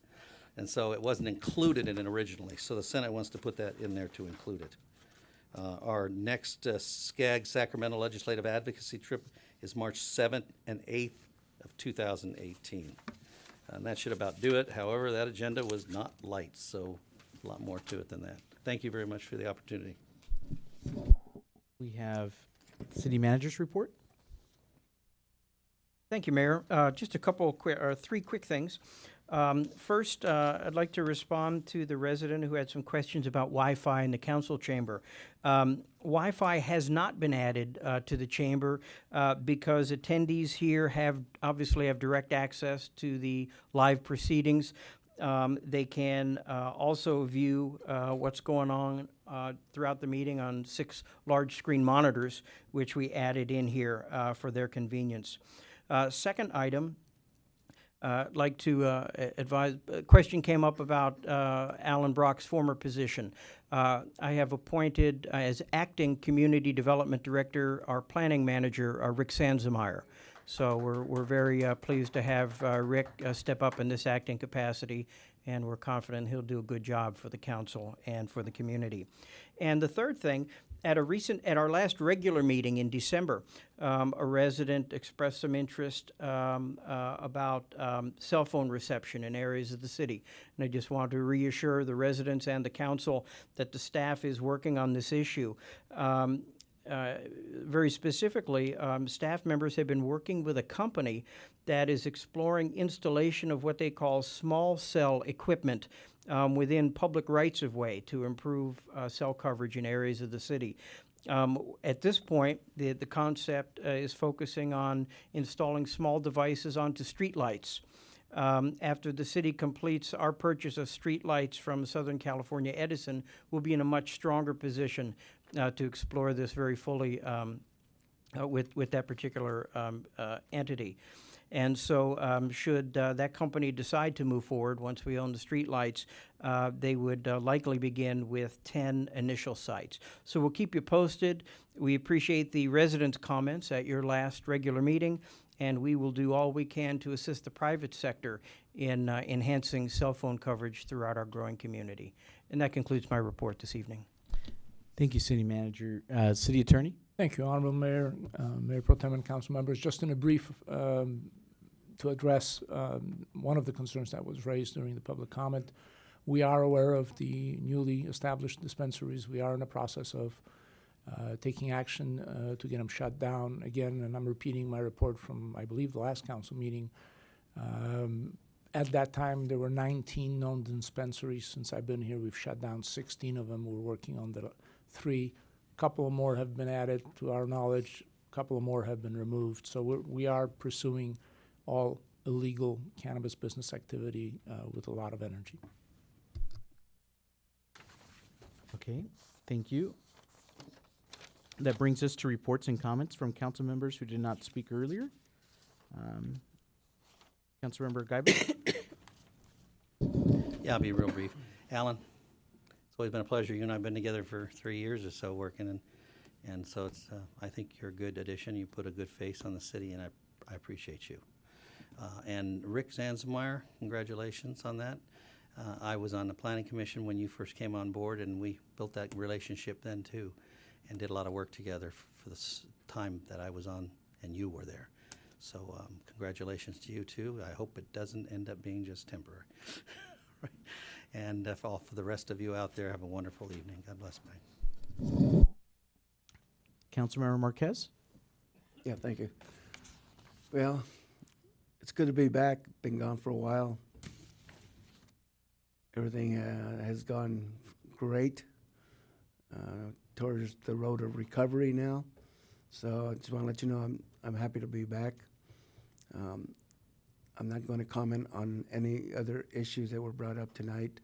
And so it wasn't included in it originally. So the Senate wants to put that in there to include it. Our next SCAG Sacramento Legislative Advocacy trip is March 7th and 8th of 2018. And that should about do it. However, that agenda was not light, so a lot more to it than that. Thank you very much for the opportunity. We have City Manager's report. Thank you, Mayor. Just a couple quick, or three quick things. First, I'd like to respond to the resident who had some questions about Wi-Fi in the council chamber. Wi-Fi has not been added to the chamber because attendees here obviously have direct access to the live proceedings. They can also view what's going on throughout the meeting on 6 large screen monitors, which we added in here for their convenience. Second item, I'd like to advise, a question came up about Alan Brock's former position. I have appointed as acting Community Development Director our planning manager, Rick Sansemeyer. So we're very pleased to have Rick step up in this acting capacity, and we're confident he'll do a good job for the council and for the community. And the third thing, at our last regular meeting in December, a resident expressed some interest about cell phone reception in areas of the city. And I just want to reassure the residents and the council that the staff is working on this issue. Very specifically, staff members have been working with a company that is exploring installation of what they call small cell equipment within public rights-of-way to improve cell coverage in areas of the city. At this point, the concept is focusing on installing small devices onto streetlights. After the city completes our purchase of streetlights from Southern California Edison, we'll be in a much stronger position to explore this very fully with that particular entity. And so should that company decide to move forward once we own the streetlights, they would likely begin with 10 initial sites. So we'll keep you posted. We appreciate the residents' comments at your last regular meeting, and we will do all we can to assist the private sector in enhancing cell phone coverage throughout our growing community. And that concludes my report this evening. Thank you, City Manager. City Attorney? Thank you, Honorable Mayor, Mayor Pro Tem and council members. Just in a brief, to address one of the concerns that was raised during the public comment, we are aware of the newly established dispensaries. We are in the process of taking action to get them shut down again, and I'm repeating my report from, I believe, the last council meeting. At that time, there were 19 known dispensaries. Since I've been here, we've shut down 16 of them. We're working on the 3. A couple of more have been added to our knowledge. A couple of more have been removed. So we are pursuing all illegal cannabis business activity with a lot of energy. Okay, thank you. That brings us to reports and comments from council members who did not speak earlier. Councilmember Guyban? Yeah, I'll be real brief. Alan, it's always been a pleasure. You and I have been together for 3 years or so working, and so it's. I think you're a good addition. You put a good face on the city, and I appreciate you. And Rick Sansemeyer, congratulations on that. I was on the Planning Commission when you first came on board, and we built that relationship then too, and did a lot of work together for the time that I was on and you were there. So congratulations to you too. I hope it doesn't end up being just temporary. Right. And for the rest of you out there, have a wonderful evening. God bless. Bye. Councilmember Marquez? Yeah, thank you. Well, it's good to be back. Been gone for a while. Everything has gone great towards the road of recovery now. So I just want to let you know I'm happy to be back. I'm not going to comment on any other issues that were brought up tonight.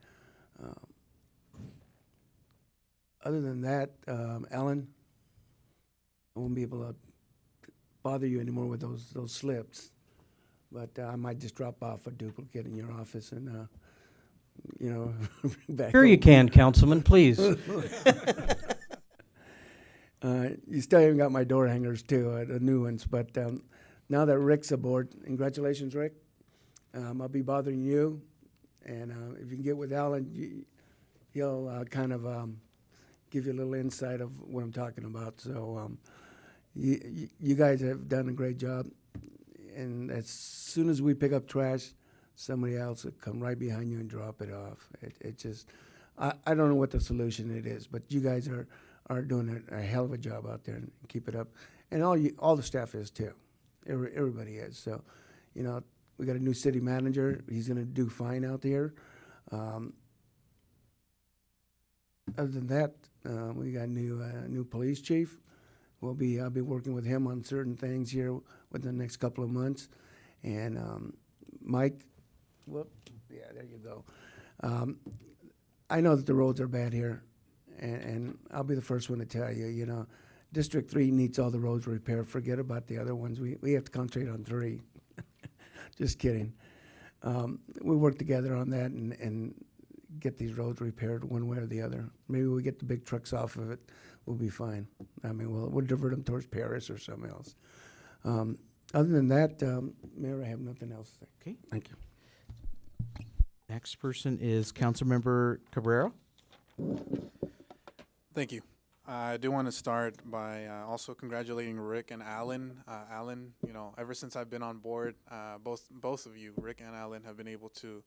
Other than that, Alan, I won't be able to bother you anymore with those slips, but I might just drop off a duplicate in your office and, you know, back Sure home. you can, Councilman, please. You still haven't got my door hangers too, the new ones. But now that Rick's aboard, congratulations, Rick. I'll be bothering you, and if you can get with Alan, he'll kind of give you a little insight of what I'm talking about. So you guys have done a great job, and as soon as we pick up trash, somebody else will come right behind you and drop it off. It just, I don't know what the solution it is, but you guys are doing a hell of a job out there, and keep it up. And all the staff is too. Everybody is. So, you know, we got a new city manager. He's going to do fine out there. Other than that, we got a new police chief. I'll be working with him on certain things here within the next couple of months. And Mike, yeah, there you go. I know that the roads are bad here, and I'll be the first one to tell you, you know, District 3 needs all the roads repaired. Forget about the other ones. We have to concentrate on 3. Just kidding. We work together on that and get these roads repaired one way or the other. Maybe we get the big trucks off of it, we'll be fine. I mean, we'll divert them towards Paris or something else. Other than that, Mayor, I have nothing else to say. Okay. Thank you. Next person is Councilmember Cabrera. Thank you. I do want to start by also congratulating Rick and Alan. Alan, you know, ever since I've been on board, both of you, Rick and Alan, have been able to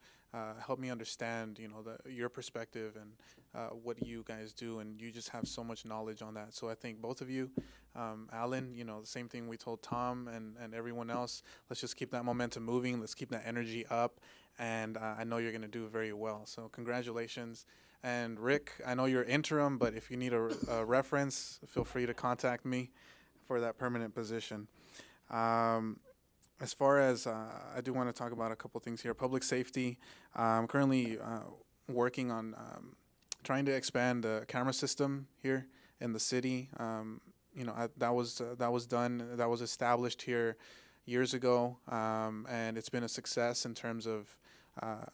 help me understand, you know, your perspective and what you guys do, and you just have so much knowledge on that. So I think both of you, Alan, you know, the same thing we told Tom and everyone else. Let's just keep that momentum moving. Let's keep that energy up, and I know you're going to do very well. So congratulations. And Rick, I know you're interim, but if you need a reference, feel free to contact me for that permanent position. As far as, I do want to talk about a couple things here. Public safety, I'm currently working on trying to expand the camera system here in the city. You know, that was done, that was established here years ago, and it's been a success in terms of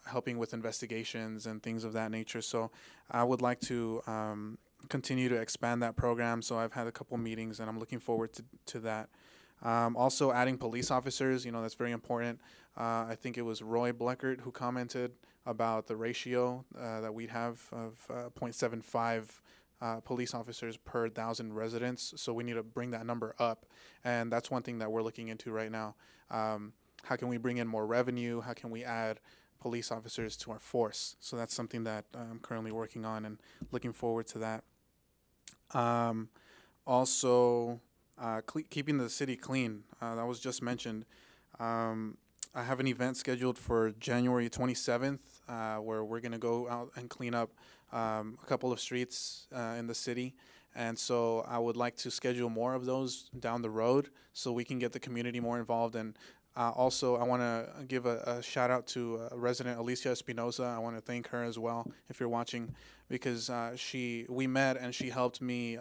helping with investigations and things of that nature. So I would like to continue to expand that program. So I've had a couple meetings, and I'm looking forward to that. Also adding police officers, you know, that's very important. I think it was Roy Bleckert who commented about the ratio that we'd have of 0.75 police officers per 1,000 residents. So we need to bring that number up. And that's one thing that we're looking into right now. How can we bring in more revenue? How can we add police officers to our force? So that's something that I'm currently working on and looking forward to that. Also, keeping the city clean. That was just mentioned. I have an event scheduled for January 27th where we're going to go out and clean up a couple of streets in the city. And so I would like to schedule more of those down the road so we can get the community more involved. And also, I want to give a shout out to resident Alicia Espinoza. I want to thank her as well, if you're watching, because we met and she helped me.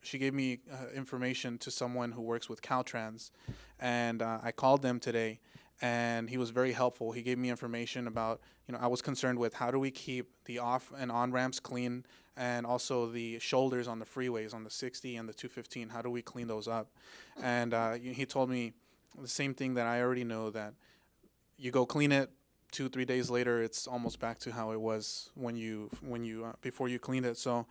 She gave me information to someone who works with Caltrans, and I called them today, and he was very helpful. He gave me information about, you know, I was concerned with how do we keep the off and on ramps clean, and also the shoulders on the freeways on the 60 and the 215. How do we clean those up? And he told me the same thing that I already know, that you go clean it, 2-3 days later, it's almost back to how it was when you before you cleaned it. So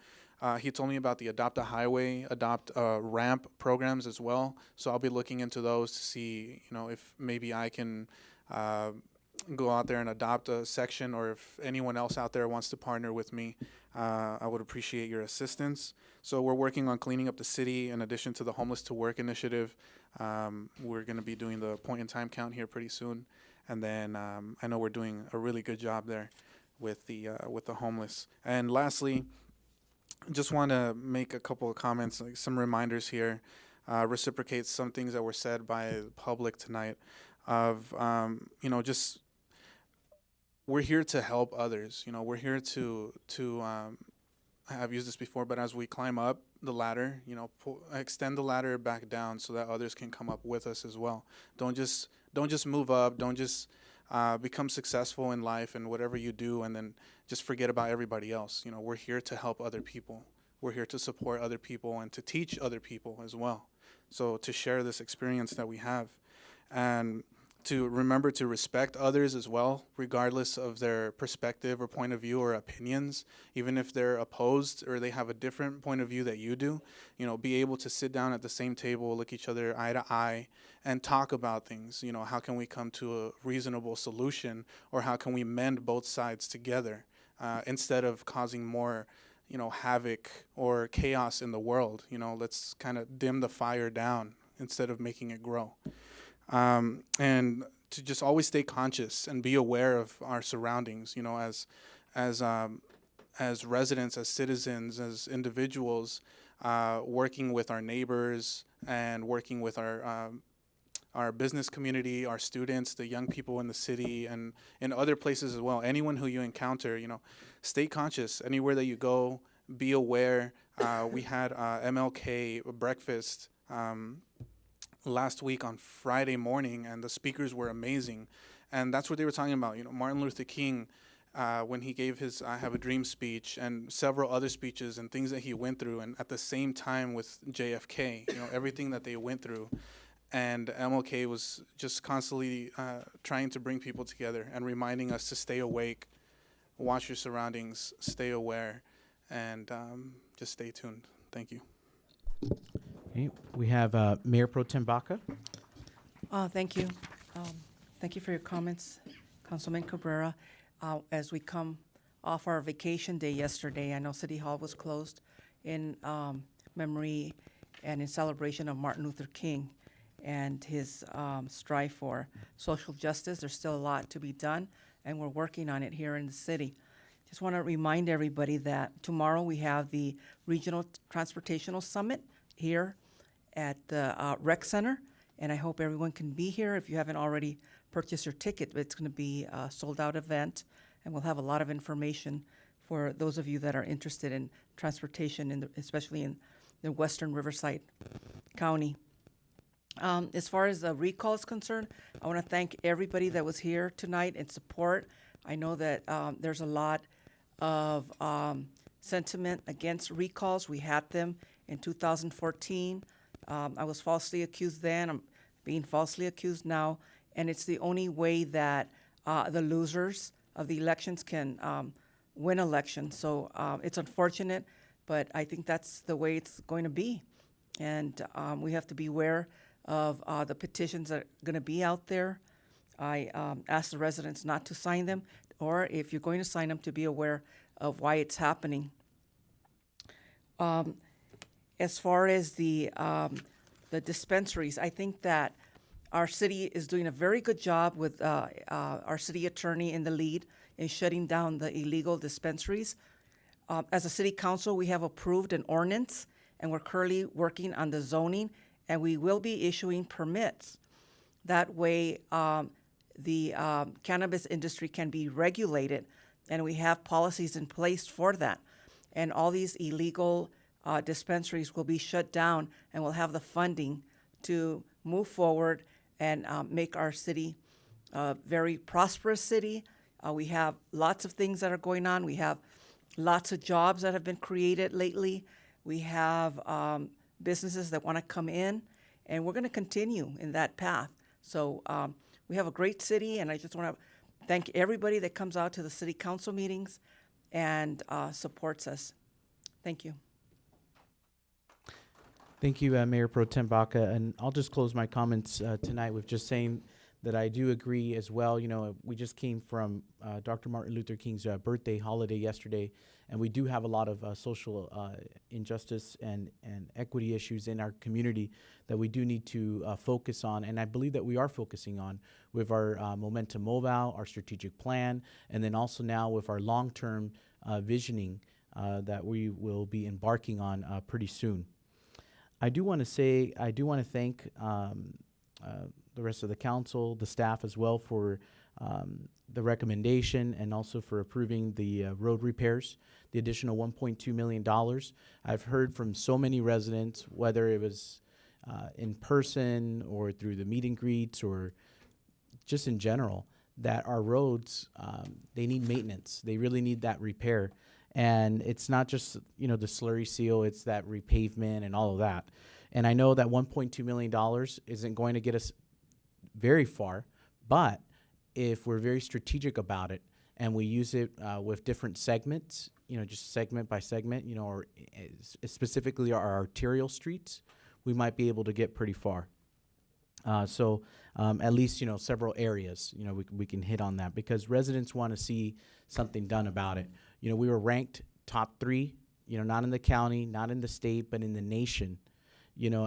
he told me about the Adopt a Highway, Adopt a Ramp programs as well. So I'll be looking into those to see, you know, if maybe I can go out there and adopt a section, or if anyone else out there wants to partner with me, I would appreciate your assistance. So we're working on cleaning up the city in addition to the Homeless to Work initiative. We're going to be doing the point in time count here pretty soon. And then I know we're doing a really good job there with the homeless. And lastly, just want to make a couple of comments, like some reminders here, reciprocate some things that were said by the public tonight of, you know, just we're here to help others. You know, we're here to I've used this before, but as we climb up the ladder, you know, extend the ladder back down so that others can come up with us as well. Don't just move up. Don't just become successful in life and whatever you do, and then just forget about everybody else. You know, we're here to help other people. we're here to support other people and to teach other people as well. So to share this experience that we have, and to remember to respect others as well, regardless of their perspective or point of view or opinions, even if they're opposed or they have a different point of view that you do, you know, be able to sit down at the same table, look each other eye to eye, and talk about things. You know, how can we come to a reasonable solution, or how can we mend both sides together, instead of causing more, you know, havoc or chaos in the world. You know, let's kind of dim the fire down instead of making it grow. And to just always stay conscious and be aware of our surroundings, you know, as residents, as citizens, as individuals, working with our neighbors and working with our business community, our students, the young people in the city, and in other places as well. Anyone who you encounter, you know, stay conscious anywhere that you go. Be aware. We had MLK breakfast last week on Friday morning, and the speakers were amazing. And that's what they were talking about. You know, Martin Luther King, when he gave his I Have a Dream speech, and several other speeches and things that he went through, and at the same time with JFK, you know, everything that they went through. And MLK was just constantly trying to bring people together and reminding us to stay awake, watch your surroundings, stay aware, and just stay tuned. Thank you. Okay, we have Mayor Pro Tem Baca. Thank you. Thank you for your comments, Councilman Cabrera. As we come off our vacation day yesterday, I know City Hall was closed in memory and in celebration of Martin Luther King and his strive for social justice. There's still a lot to be done, and we're working on it here in the city. Just want to remind everybody that tomorrow we have the Regional Transportational Summit here at the Rec Center, and I hope everyone can be here. If you haven't already purchased your ticket, it's going to be a sold-out event, and we'll have a lot of information for those of you that are interested in transportation, especially in the western Riverside County. As far as the recall is concerned, I want to thank everybody that was here tonight in support. I know that there's a lot of sentiment against recalls. We had them in 2014. I was falsely accused then. I'm being falsely accused now. And it's the only way that the losers of the elections can win elections. So it's unfortunate, but I think that's the way it's going to be. And we have to be aware of the petitions that are going to be out there. I ask the residents not to sign them, or if you're going to sign them, to be aware of why it's happening. As far as the dispensaries, I think that our city is doing a very good job with our city attorney in the lead in shutting down the illegal dispensaries. As a city council, we have approved an ordinance, and we're currently working on the zoning, and we will be issuing permits. That way, the cannabis industry can be regulated, and we have policies in place for that. And all these illegal dispensaries will be shut down, and we'll have the funding to move forward and make our city a very prosperous city. We have lots of things that are going on. We have lots of jobs that have been created lately. We have businesses that want to come in, and we're going to continue in that path. So we have a great city, and I just want to thank everybody that comes out to the city council meetings and supports us. Thank you. Thank you, Mayor Pro Tem Baca. And I'll just close my comments tonight with just saying that I do agree as well. You know, we just came from Dr. Martin Luther King's birthday holiday yesterday, and we do have a lot of social injustice and equity issues in our community that we do need to focus on, and I believe that we are focusing on with our Momentum Mobile, our strategic plan, and then also now with our long-term visioning that we will be embarking on pretty soon. I do want to thank the rest of the council, the staff as well, for the recommendation and also for approving the road repairs, the additional $1.2 million. I've heard from so many residents, whether it was in person or through the meet and greets or just in general, that our roads, they need maintenance. They really need that repair. And it's not just, the slurry seal, it's that repavement and all of that. And I know that $1.2 million isn't going to get us very far, but if we're very strategic about it and we use it with different segments, just segment by segment, or specifically our arterial streets, we might be able to get pretty far. So at least, several areas, we can hit on that because residents want to see something done about it. We were ranked top 3, not in the county, not in the state, but in the nation,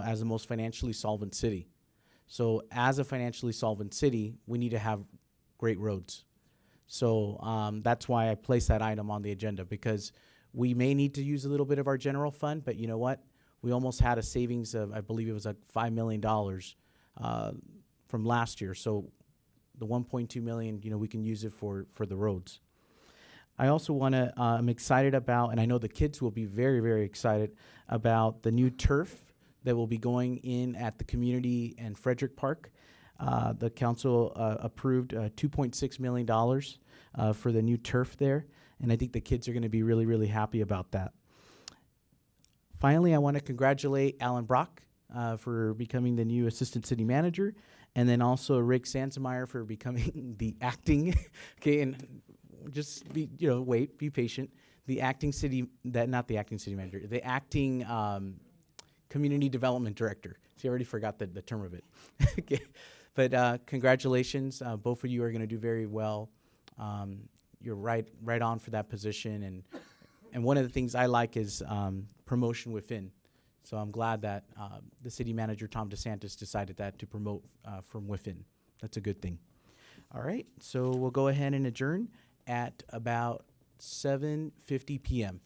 as the most financially solvent city. So as a financially solvent city, we need to have great roads. So that's why I placed that item on the agenda, because we may need to use a little bit of our general fund, but you know what? We almost had a savings of, I believe it was like $5 million from last year. So the 1.2 million, we can use it for the roads. I also want to, I'm excited about, and I know the kids will be very, very excited about the new turf that will be going in at the community and Frederick Park. The council approved $2.6 million for the new turf there, and I think the kids are going to be really, really happy about that. Finally, I want to congratulate Alan Brock for becoming the new assistant city manager, and then also Rick Sansemeyer for becoming the acting, okay, and just be, be patient. The acting city, not the acting city manager, the acting community development director. See, I already forgot the term of it. Okay, but congratulations. Both of you are going to do very well. You're right on for that position, and one of the things I like is promotion within. So I'm glad that the city manager, Tom DeSantis, decided that to promote from within. That's a good thing. All right, so we'll go ahead and adjourn at about 7:50 p.m.